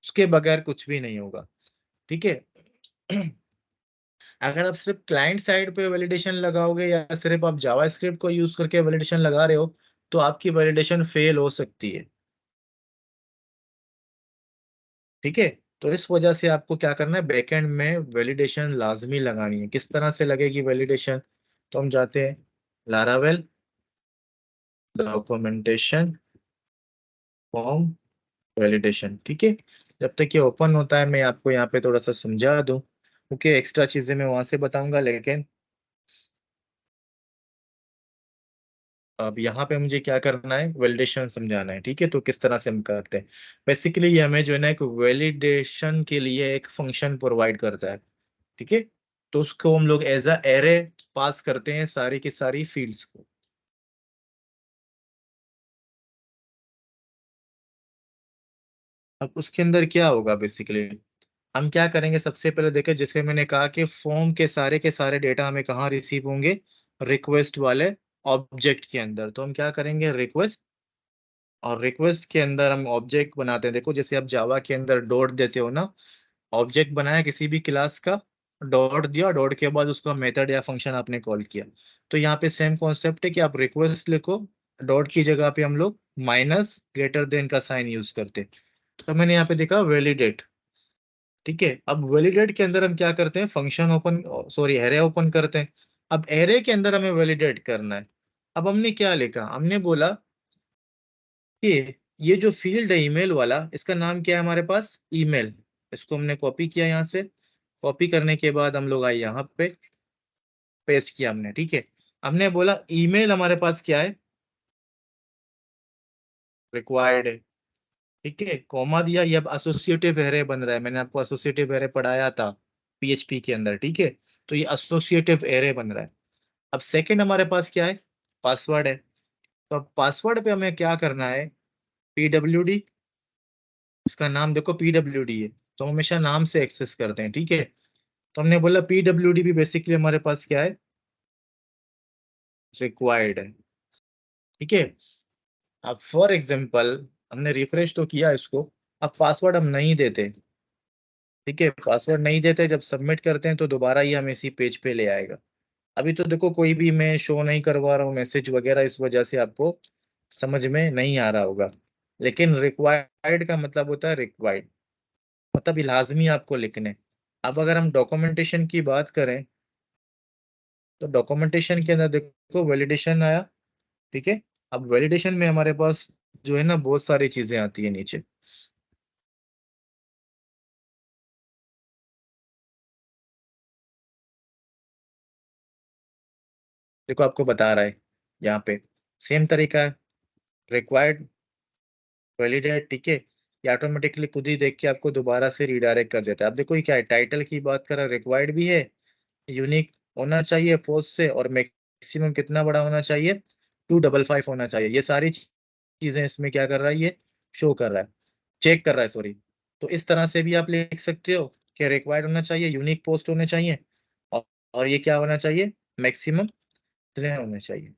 Speaker 1: उसके बगैर कुछ भी नहीं होगा। ठीक है। अगर आप सिर्फ क्लाइंट साइड पे वैलिडेशन लगाओगे या सिर्फ आप जावास्क्रिप्ट को यूज करके वैलिडेशन लगा रहे हो, तो आपकी वैलिडेशन फेल हो सकती है। ठीक है, तो इस वजह से आपको क्या करना है, बैकएंड में वैलिडेशन लाजमी लगानी है। किस तरह से लगेगी वैलिडेशन, तो हम जाते हैं लारावेल डॉक्यूमेंटेशन फॉर्म वैलिडेशन। ठीक है, जब तक ये ओपन होता है मैं आपको यहाँ पे थोड़ा सा समझा दूं, क्योंकि एक्स्ट्रा चीजें मैं वहां से बताऊंगा, लेकिन अब यहाँ पे मुझे क्या करना है, वैलिडेशन समझाना है। ठीक है, तो किस तरह से हम करते हैं, बेसिकली ये हमें जो है ना एक वैलिडेशन के लिए एक फंक्शन प्रोवाइड करता है। ठीक है, तो उसको हम लोग एज अ एरे पास करते हैं सारी की सारी फील्ड्स को। अब उसके अंदर क्या होगा, बेसिकली हम क्या करेंगे, सबसे पहले देखें, जैसे मैंने कहा कि फॉर्म के सारे डेटा हमें कहाँ रिसीव होंगे, रिक्वेस्ट वाले ऑब्जेक्ट के अंदर। तो हम क्या करेंगे, रिक्वेस्ट, और रिक्वेस्ट के अंदर हम ऑब्जेक्ट बनाते हैं। देखो जैसे आप जावा के अंदर डॉट देते हो ना, ऑब्जेक्ट बनाया किसी भी क्लास का, डॉट दिया, डॉट के बाद उसका मेथड या फंक्शन आपने कॉल किया। तो यहाँ पे सेम कॉन्सेप्ट है कि आप रिक्वेस्ट लिखो, डॉट की जगह पे हम लोग माइनस ग्रेटर देन का साइन यूज करते हैं। तो मैंने यहाँ पे देखा वैलिडेट। ठीक है, अब वैलिडेट के अंदर हम क्या करते हैं, function open, sorry array open करते हैं। अब एरे के अंदर हमें वैलिडेट करना है। अब हमने क्या लिखा, हमने बोला ये जो फील्ड है ईमेल वाला, इसका नाम क्या है हमारे पास, ईमेल। इसको हमने कॉपी किया यहाँ से, कॉपी करने के बाद हम लोग आए यहाँ पे, पेस्ट किया हमने, ठीक है। हमने बोला ईमेल हमारे पास क्या है, रिक्वायर्ड है, ठीक है, कॉमा दिया, ये अब एसोसिएटिव एरे बन रहा है, मैंने आपको एसोसिएटिव एरे पढ़ाया था पीएचपी के अंदर, ठीक है। तो ये एसोसिएटिव एरे बन रहा है। अब सेकंड हमारे पास क्या है, पासवर्ड है। तो अब पासवर्ड पे हमें क्या करना है, पीडब्ल्यूडी, इसका नाम देखो पीडब्ल्यूडी है, तो हम हमेशा नाम से एक्सेस करते हैं, ठीक है। तो हमने बोला पीडब्ल्यूडी भी बेसिकली हमारे पास क्या है, रिक्वायर्ड है, ठीक है। अब फॉर एग्जांपल हमने रिफ्रेश तो किया इसको, अब पासवर्ड हम नहीं देते, ठीक है, पासवर्ड नहीं देते, जब सबमिट करते हैं तो दोबारा ही हम इसी पेज पे ले आएगा। अभी तो देखो कोई भी मैं शो नहीं करवा रहा हूँ मैसेज वगैरह, इस वजह से आपको समझ में नहीं आ रहा होगा। लेकिन रिक्वायर्ड का मतलब होता है रिक्वायर्ड, मतलब ये लाजमी आपको लिखने। अब अगर हम डॉक्यूमेंटेशन की बात करें, तो डॉक्यूमेंटेशन के अंदर देखो वैलिडेशन आया, ठीक है। अब वैलिडेशन में हमारे पास जो है ना बहुत सारी चीजें आती है नीचे। देखो आपको बता रहा है यहाँ पे सेम तरीका है, रिक्वायर्ड, वैलिडेट, ठीक है। ये ऑटोमेटिकली खुद ही देख के आपको दोबारा से रिडायरेक्ट कर देता है। अब देखो ये क्या है, टाइटल की बात करें, रिक्वायर्ड भी है, यूनिक होना चाहिए पोस्ट से, और मैक्सिमम कितना बड़ा होना चाहिए, 255 होना चाहिए। ये सारी चीजें इसमें क्या कर रहा है, ये शो कर रहा है, चेक कर रहा है, सॉरी। तो इस तरह से भी आप लिख सकते हो कि रिक्वायर्ड होना चाहिए, यूनिक पोस्ट होने चाहिए, और ये क्या होना चाहिए, मैक्सिमम इतने होने चाहिए।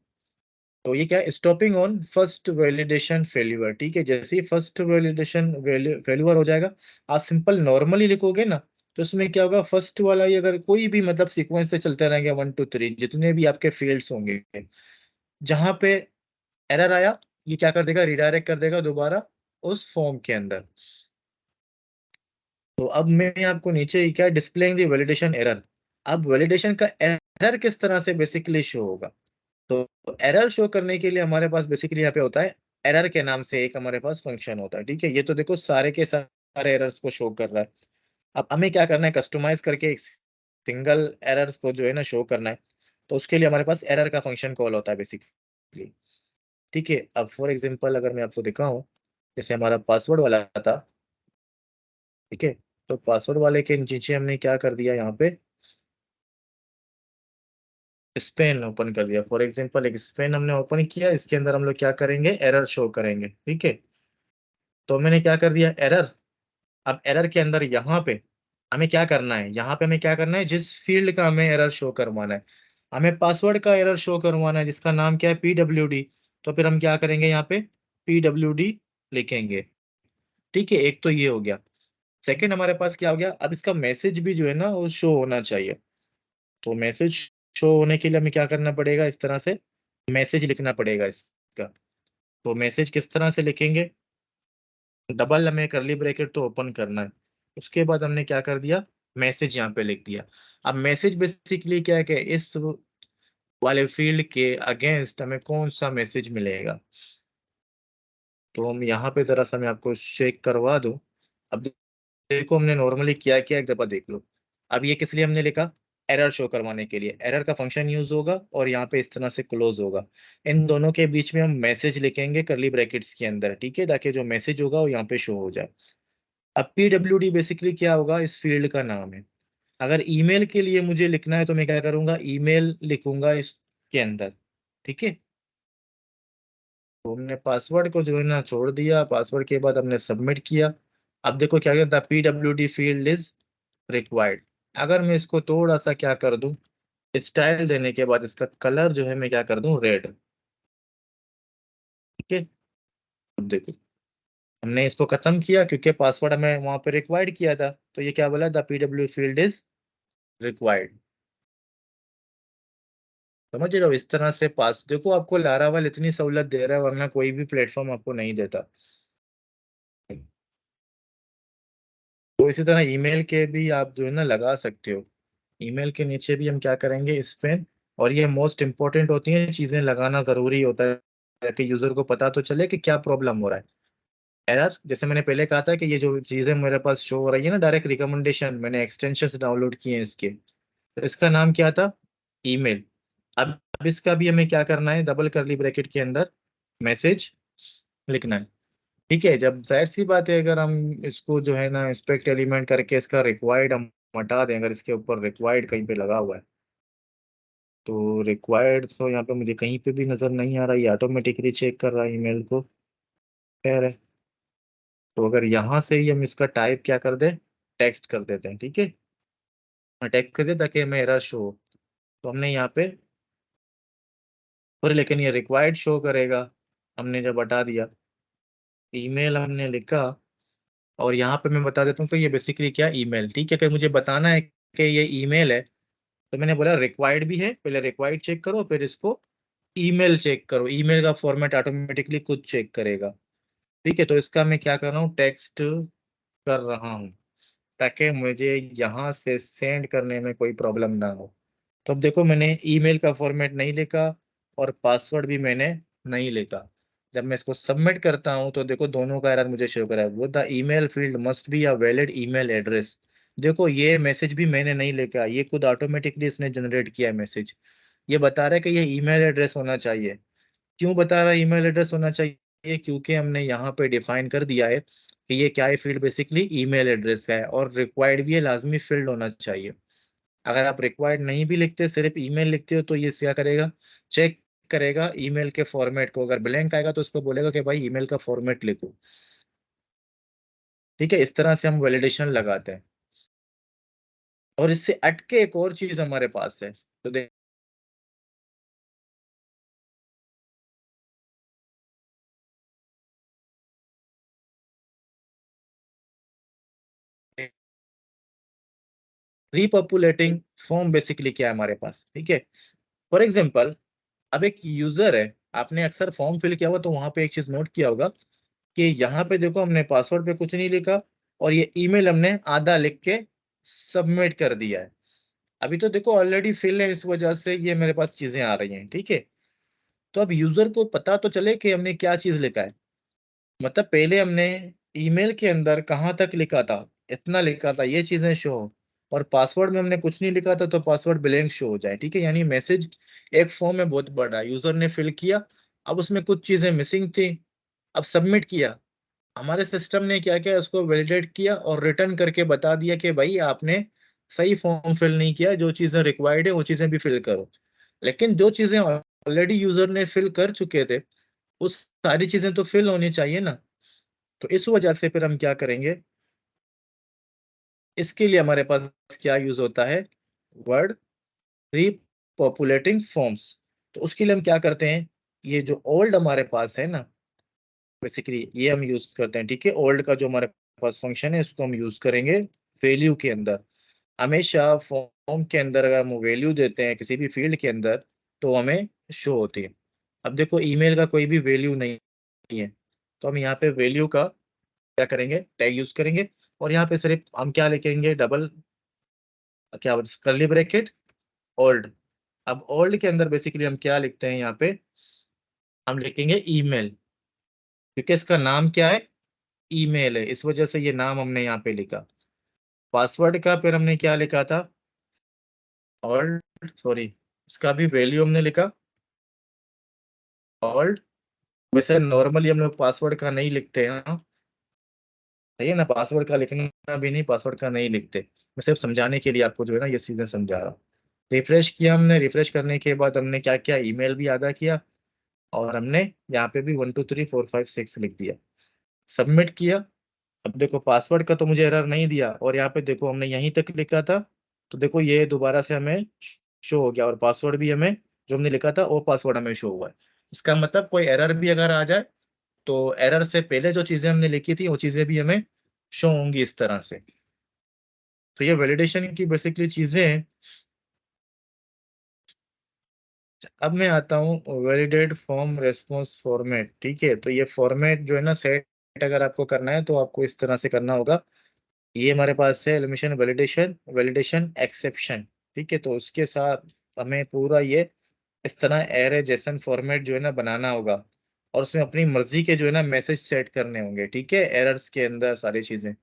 Speaker 1: तो ये क्या है, stopping on first validation failure, ठीक है। जैसे ही फर्स्ट वैलिडेशन फेल्यूर हो जाएगा, आप सिंपल नॉर्मली लिखोगे ना, तो इसमें क्या होगा, फर्स्ट वाला ही अगर कोई भी मतलब सीक्वेंस से चलते रहेंगे 1 2 3, जितने भी आपके फील्ड्स होंगे, जहां पे एरर आया, ये क्या कर देगा, रिडायरेक्ट कर देगा दोबारा उस फॉर्म के अंदर। तो अब मैं आपको नीचे क्या डिस्प्लेइंग द वैलिडेशन एरर। अब वैलिडेशन का एरर किस तरह से बेसिकली शो होगा, तो एरर शो करने के लिए हमारे पास बेसिकली यहाँ पे होता है, एरर के नाम से एक हमारे पास फंक्शन होता है, ठीक है। ये तो देखो सारे के सारे एरर्स को शो कर रहा है। अब हमें क्या करना है, कस्टमाइज करके एक सिंगल एरर्स को जो है ना शो करना है, तो उसके लिए हमारे पास एरर का फंक्शन कॉल होता है बेसिकली, ठीक है। अब फॉर एग्जांपल अगर मैं आपको दिखाऊं, जैसे हमारा पासवर्ड वाला था, ठीक है। तो पासवर्ड वाले के नीचे हमने क्या कर दिया, यहाँ पे स्पेन ओपन कर दिया। फॉर एग्जांपल एक स्पेन हमने ओपन किया, इसके अंदर हम लोग क्या करेंगे, एरर शो करेंगे, ठीक है। तो मैंने क्या कर दिया, एरर। अब एरर के अंदर यहाँ पे हमें क्या करना है, यहाँ पे हमें क्या करना है, जिस फील्ड का हमें एरर शो करवाना है, हमें पासवर्ड का एरर शो करवाना है, जिसका नाम क्या है, पीडब्ल्यूडी। तो फिर हम क्या करेंगे, यहाँ पे पीडब्ल्यूडी लिखेंगे, ठीक है। एक तो ये हो गया। सेकंड हमारे पास क्या हो गया, अब इसका मैसेज भी जो है ना वो शो होना चाहिए। तो मैसेज शो होने के लिए हमें क्या करना पड़ेगा, इस तरह से मैसेज लिखना पड़ेगा इसका। तो मैसेज किस तरह से लिखेंगे, डबल हमें करली ब्रैकेट तो ओपन करना है, उसके बाद हमने क्या कर दिया, मैसेज यहाँ पे लिख दिया। अब मैसेज बेसिकली क्या है कि इस वाले फील्ड के अगेंस्ट हमें कौन सा मैसेज मिलेगा। तो हम यहाँ पे जरा सा मैं आपको चेक करवा दूं। अब देखो हमने नॉर्मली क्या किया, एक दफा देख लो। अब ये किस लिए हमने लिखा, एरर शो करवाने के लिए, एरर का फंक्शन यूज होगा और यहाँ पे इस तरह से क्लोज होगा। इन दोनों के बीच में हम मैसेज लिखेंगे करली ब्रैकेट्स के अंदर, ठीक है, ताकि जो मैसेज होगा वो यहाँ पे शो हो जाए। अब पीडब्ल्यूडी बेसिकली क्या होगा, इस फील्ड का नाम है। अगर ईमेल के लिए मुझे लिखना है तो मैं क्या करूंगा, ईमेल लिखूंगा इसके अंदर, ठीक है। तो हमने पासवर्ड को जो है ना छोड़ दिया, पासवर्ड के बाद हमने सबमिट किया। अब देखो क्या कहता है, पीडब्ल्यूडी फील्ड इज रिक्वायर्ड। अगर मैं इसको थोड़ा सा क्या कर दूं, स्टाइल देने के बाद इसका कलर जो है मैं क्या कर दूं, रेड, ठीक है। अब देखो हमने इसको खत्म किया, क्योंकि पासवर्ड हमें वहां पे रिक्वायर्ड किया था, तो ये क्या बोला, the P W field is required. समझ रहे हो, इस तरह से पास, देखो आपको लारावल इतनी सहूलत दे रहा है, वरना कोई भी प्लेटफॉर्म आपको नहीं देता। तो इसी तरह ईमेल के भी आप जो है ना लगा सकते हो। ईमेल के नीचे भी हम क्या करेंगे, इस पे, और ये मोस्ट इंपॉर्टेंट होती हैं चीजें, लगाना जरूरी होता है ताकि यूजर को पता तो चले कि क्या प्रॉब्लम हो रहा है। एरर, जैसे मैंने पहले कहा था कि ये जो चीजें मेरे पास शो हो रही है ना, डायरेक्ट रिकमेंडेशन, मैंने एक्सटेंशन डाउनलोड किए हैं इसके, तो इसका नाम क्या था, ईमेल। अब इसका भी हमें क्या करना है, डबल करली ब्रैकेट के अंदर मैसेज लिखना है। ठीक है, जब जाहिर सी बात है अगर हम इसको जो है ना इंस्पेक्ट एलिमेंट करके इसका रिक्वायर्ड हम हटा दें, अगर इसके ऊपर रिक्वायर्ड कहीं पे लगा हुआ है तो रिक्वायर्ड तो यहाँ पे मुझे कहीं पे भी नजर नहीं आ रहा, ये ऑटोमेटिकली चेक कर रहा है ईमेल को। खैर है, तो अगर यहाँ से ही हम इसका टाइप क्या कर दें, टेक्स्ट कर देते हैं। ठीक है, टेक्स्ट कर दे ताकि हमें एरर शो हो। तो हमने यहाँ पे, और लेकिन ये रिक्वायर्ड शो करेगा। हमने जब हटा दिया, ईमेल हमने लिखा, और यहाँ पे मैं बता देता हूँ तो ये बेसिकली क्या ईमेल। ठीक है, कि मुझे बताना है कि ये ईमेल है, तो मैंने बोला रिक्वायर्ड भी है, पहले रिक्वायर्ड चेक करो फिर इसको ईमेल चेक करो। ईमेल का फॉर्मेट ऑटोमेटिकली खुद चेक करेगा। ठीक है, तो इसका मैं क्या कर रहा हूँ, टेक्स्ट कर रहा हूँ ताकि मुझे यहाँ से सेंड करने में कोई प्रॉब्लम ना हो। तो अब देखो मैंने ईमेल का फॉर्मेट नहीं लिखा और पासवर्ड भी मैंने नहीं लिखा। जब मैं इसको सबमिट करता हूँ तो देखो दोनों का एरर मुझे शो करा है, वो the email field must be a valid email address. देखो ये मैसेज भी मैंने नहीं लिखा, ये खुद ऑटोमेटिकली इसने जनरेट किया है मैसेज। ये बता रहा है कि ये ईमेल एड्रेस होना चाहिए। क्यों बता रहा है ईमेल एड्रेस होना चाहिए, क्योंकि हमने यहाँ पे डिफाइन कर दिया है कि ये क्या है, फील्ड बेसिकली ईमेल एड्रेस का है, और रिक्वायर्ड भी है, लाजमी फील्ड होना चाहिए। अगर आप रिक्वायर्ड नहीं भी लिखते, सिर्फ ईमेल लिखते हो, तो ये क्या करेगा, चेक करेगा ईमेल के फॉर्मेट को। अगर ब्लैंक आएगा तो उसको बोलेगा कि भाई ईमेल का फॉर्मेट लिखो। ठीक है, इस तरह से हम वैलिडेशन लगाते हैं। और इससे अटके एक और चीज हमारे पास है, तो रीपॉपुलेटिंग फॉर्म बेसिकली क्या है हमारे पास। ठीक है, फॉर एग्जाम्पल अब एक यूजर है, आपने अक्सर फॉर्म फिल किया हुआ तो वहां पे एक चीज नोट किया होगा कि यहाँ पे देखो हमने पासवर्ड पे कुछ नहीं लिखा, और ये ईमेल हमने आधा लिख के सबमिट कर दिया है। अभी तो देखो ऑलरेडी फिल है, इस वजह से ये मेरे पास चीजें आ रही हैं। ठीक है, तो अब यूजर को पता तो चले कि हमने क्या चीज लिखा है। मतलब पहले हमने ईमेल के अंदर कहाँ तक लिखा था, इतना लिखा था, ये चीजें शो हो, और पासवर्ड में हमने कुछ नहीं लिखा था तो पासवर्ड ब्लैंक शो हो जाए। ठीक है, यानी मैसेज एक फॉर्म में बहुत बड़ा, यूजर ने फिल किया, अब उसमें कुछ चीजें मिसिंग थी, अब सबमिट किया, हमारे सिस्टम ने क्या किया, उसको वैलिडेट किया और रिटर्न करके बता दिया कि भाई आपने सही फॉर्म फिल नहीं किया, जो चीजें रिक्वायर्ड है वो चीजें भी फिल करो। लेकिन जो चीजें ऑलरेडी यूजर ने फिल कर चुके थे, उस सारी चीजें तो फिल होनी चाहिए ना। तो इस वजह से फिर हम क्या करेंगे, इसके लिए हमारे पास क्या यूज होता है, वर्ड रीपॉपुलेटिंग फॉर्म्स। तो उसके लिए हम क्या करते हैं, ये जो ओल्ड हमारे पास है ना, बेसिकली ये हम यूज करते हैं। ठीक है, ओल्ड का जो हमारे पास फंक्शन है इसको हम यूज करेंगे वैल्यू के अंदर। हमेशा फॉर्म के अंदर अगर हम वैल्यू देते हैं किसी भी फील्ड के अंदर तो हमें शो होती है। अब देखो ईमेल का कोई भी वैल्यू नहीं है, तो हम यहाँ पे वैल्यू का क्या करेंगे, टैग यूज करेंगे, और यहाँ पे सिर्फ हम क्या लिखेंगे, डबल क्या करली ब्रैकेट ओल्ड। अब ओल्ड के अंदर बेसिकली हम क्या लिखते हैं, यहाँ पे हम लिखेंगे ईमेल, क्योंकि इसका नाम क्या है, ईमेल है, इस वजह से ये नाम हमने यहाँ पे लिखा। पासवर्ड का फिर हमने क्या लिखा था, ओल्ड, सॉरी, इसका भी वैल्यू हमने लिखा ओल्ड। वैसे नॉर्मली हम लोग पासवर्ड का नहीं लिखते हैं, हाँ, सही है ना, पासवर्ड का लिखना भी नहीं, पासवर्ड का नहीं लिखते। मैं सिर्फ समझाने के लिए आपको जो है ना ये चीजें समझा रहा हूँ। रिफ्रेश किया हमने, रिफ्रेश करने के बाद हमने क्या किया, ईमेल भी आधा किया, और हमने यहाँ पे भी 1 2 3 4 5 6 लिख दिया, सबमिट किया। अब देखो पासवर्ड का तो मुझे एरर नहीं दिया, और यहाँ पे देखो हमने यहीं तक लिखा था, तो देखो ये दोबारा से हमें शो हो गया, और पासवर्ड भी हमें जो हमने लिखा था वो पासवर्ड हमें शो हुआ है। इसका मतलब कोई एरर भी अगर आ जाए तो एरर से पहले जो चीजें हमने लिखी थी वो चीजें भी हमें शो होंगी इस तरह से। तो ये वैलिडेशन की बेसिकली चीजें हैं। अब मैं आता हूँ वैलिडेट फॉर्म रेस्पॉन्स फॉर्मेट। ठीक है, तो ये फॉर्मेट जो है ना सेट अगर आपको करना है तो आपको इस तरह से करना होगा। ये हमारे पास है एलिमिनेशन वैलिडेशन वैलिडेशन एक्सेप्शन। ठीक है, तो उसके साथ हमें पूरा ये इस तरह एरे जेसन फॉर्मेट जो है ना बनाना होगा, और उसमें अपनी मर्जी के जो है ना मैसेज सेट करने होंगे। ठीक है, एरर्स के अंदर सारी चीजें।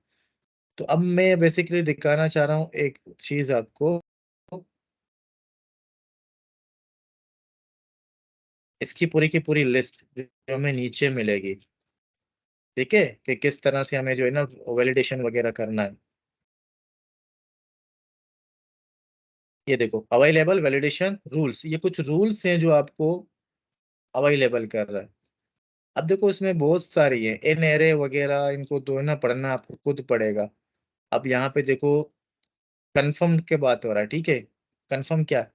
Speaker 1: तो अब मैं बेसिकली दिखाना चाह रहा हूँ एक चीज आपको, इसकी पूरी की पूरी लिस्ट जो हमें नीचे मिलेगी, ठीक है, कि किस तरह से हमें जो है ना वैलिडेशन वगैरह करना है। ये देखो अवेलेबल वैलिडेशन रूल्स, ये कुछ रूल्स हैं जो आपको अवेलेबल कर रहा है। अब देखो इसमें बहुत सारी है, इन एरे वगैरह, इनको तो है ना पढ़ना आपको खुद पड़ेगा। अब यहाँ पे देखो कंफर्म के बात हो रहा है, ठीक है। कंफर्म क्या,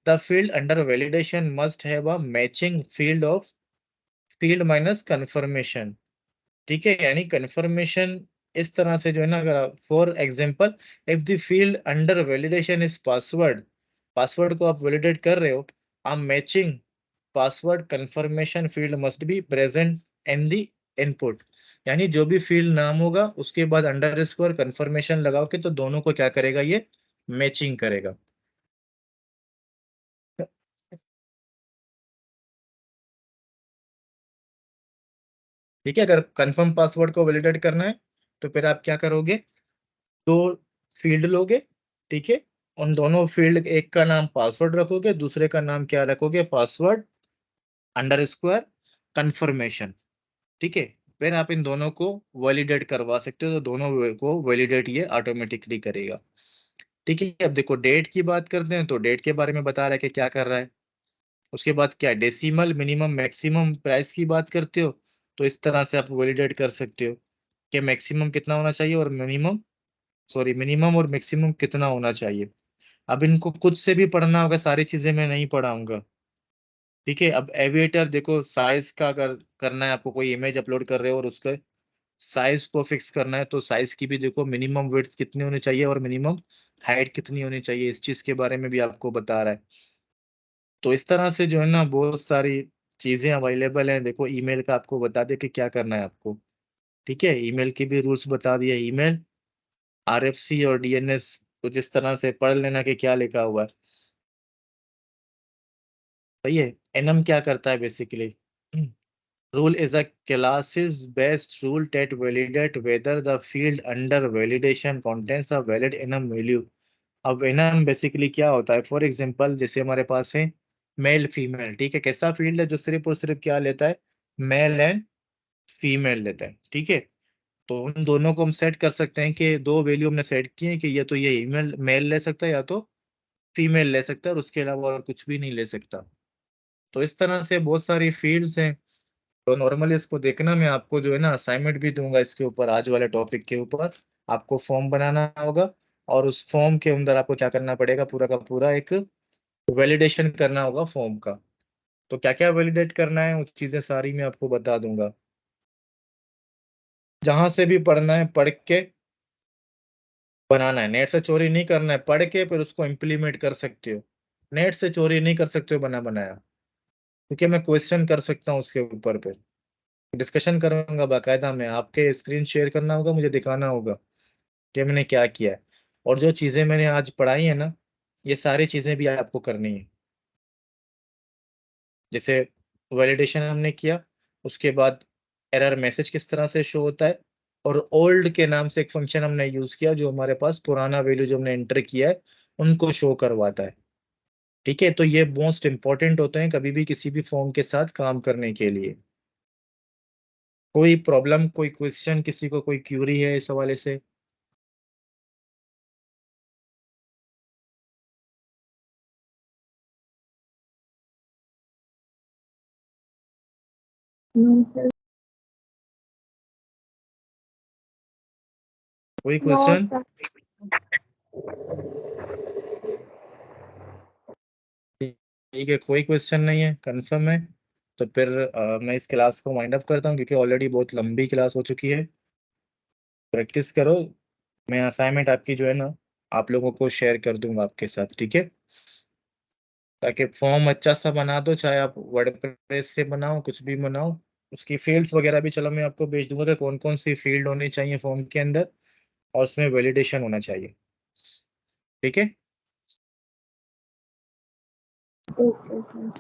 Speaker 1: the field under validation must have a matching field of field minus confirmation, ठीक है। यानी कंफर्मेशन इस तरह से जो है ना, अगर for example if the field under validation is password, password को आप वैलिडेट कर रहे हो, आप matching password confirmation field must be present in the input. यानी जो भी फील्ड नाम होगा उसके बाद अंडर स्कोर कंफर्मेशन लगाओ के, तो दोनों को क्या करेगा, ये मैचिंग करेगा। ठीक है, अगर कंफर्म पासवर्ड को वैलिडेट करना है तो फिर आप क्या करोगे, दो फील्ड लोगे, ठीक है। उन दोनों फील्ड, एक का नाम पासवर्ड रखोगे, दूसरे का नाम क्या रखोगे, पासवर्ड अंडर स्क्वायर कंफर्मेशन, ठीक है। फिर आप इन दोनों को वैलिडेट करवा सकते हो, तो दोनों को वैलिडेट ये ऑटोमेटिकली करेगा, ठीक है। अब देखो डेट की बात करते हैं, तो डेट के बारे में बता रहा है कि क्या कर रहा है। उसके बाद क्या, डेसिमल मिनिमम मैक्सिमम प्राइस की बात करते हो, तो इस तरह से आप वैलिडेट कर सकते हो कि मैक्सिमम कितना होना चाहिए और मिनिमम, सॉरी मिनिमम और मैक्सिमम कितना होना चाहिए। अब इनको खुद से भी पढ़ना होगा, सारी चीजें मैं नहीं पढ़ाऊंगा, ठीक है। अब एविएटर देखो, साइज का अगर करना है आपको, कोई इमेज अपलोड कर रहे हो और उसके साइज को फिक्स करना है, तो साइज की भी देखो मिनिमम विड्थ कितनी होनी चाहिए और मिनिमम हाइट कितनी होनी चाहिए, इस चीज के बारे में भी आपको बता रहा है। तो इस तरह से जो है ना बहुत सारी चीजें अवेलेबल हैं। देखो ईमेल का आपको बता दे कि क्या करना है आपको, ठीक है। ईमेल के भी रूल्स बता दिए, ईमेल आरएफसी और डीएनएस कुछ इस तरह से पढ़ लेना कि क्या लिखा हुआ है, सही है। एनएम क्या करता है basically, rule is a classes based rule that validate whether the field under validation contains a valid enum value। अब enum बेसिकली क्या होता है, फॉर एग्जांपल जैसे हमारे पास है मेल फीमेल, ठीक है। कैसा फील्ड है जो सिर्फ और सिर्फ क्या लेता है, मेल एंड फीमेल लेता है, ठीक है। तो उन दोनों को हम सेट कर सकते हैं कि दो वैल्यू हमने सेट किए हैं कि ये तो ये ईमेल मेल ले सकता है या तो फीमेल ले सकता है, और उसके अलावा और कुछ भी नहीं ले सकता। तो इस तरह से बहुत सारी फील्ड्स हैं। तो नॉर्मली इसको देखना, मैं आपको जो है ना असाइनमेंट भी दूंगा इसके ऊपर, आज वाले टॉपिक के ऊपर। आपको फॉर्म बनाना होगा और उस फॉर्म के अंदर आपको क्या करना पड़ेगा, पूरा का पूरा एक वैलिडेशन करना होगा फॉर्म का। तो क्या क्या वैलिडेट करना है वो चीजें सारी मैं आपको बता दूंगा। जहां से भी पढ़ना है पढ़ के बनाना है, नेट से चोरी नहीं करना है, पढ़ के फिर उसको इम्प्लीमेंट कर सकते हो। नेट से चोरी नहीं कर सकते हो बना बनाया, क्योंकि मैं क्वेश्चन कर सकता हूँ उसके ऊपर पे डिस्कशन करूंगा बाकायदा। में आपके स्क्रीन शेयर करना होगा, मुझे दिखाना होगा कि मैंने क्या किया है। और जो चीजें मैंने आज पढ़ाई है ना, ये सारी चीजें भी आपको करनी है। जैसे वैलिडेशन हमने किया, उसके बाद एरर मैसेज किस तरह से शो होता है, और ओल्ड के नाम से एक फंक्शन हमने यूज किया जो हमारे पास पुराना वैल्यू जो हमने एंटर किया है उनको शो करवाता है, ठीक है। तो ये मोस्ट इंपॉर्टेंट होते हैं कभी भी किसी भी फॉर्म के साथ काम करने के लिए। कोई प्रॉब्लम, कोई क्वेश्चन, किसी को कोई क्यूरी है इस हवाले से?
Speaker 3: No, sir.
Speaker 1: कोई
Speaker 3: No,
Speaker 1: क्वेश्चन?
Speaker 3: sir.
Speaker 1: ठीक है, कोई क्वेश्चन नहीं है, कंफर्म है। तो फिर मैं इस क्लास को वाइंड अप करता हूँ क्योंकि ऑलरेडी बहुत लंबी क्लास हो चुकी है। प्रैक्टिस करो, मैं असाइनमेंट आपकी जो है ना आप लोगों को शेयर कर दूंगा आपके साथ, ठीक है। ताकि फॉर्म अच्छा सा बना दो, चाहे आप वर्डप्रेस से बनाओ, कुछ भी बनाओ। उसकी फील्ड्स वगैरह भी चलो मैं आपको भेज दूंगा कि कौन कौन सी फील्ड होनी चाहिए फॉर्म के अंदर, और उसमें वैलिडेशन होना चाहिए, ठीक है।
Speaker 3: Okay, sir.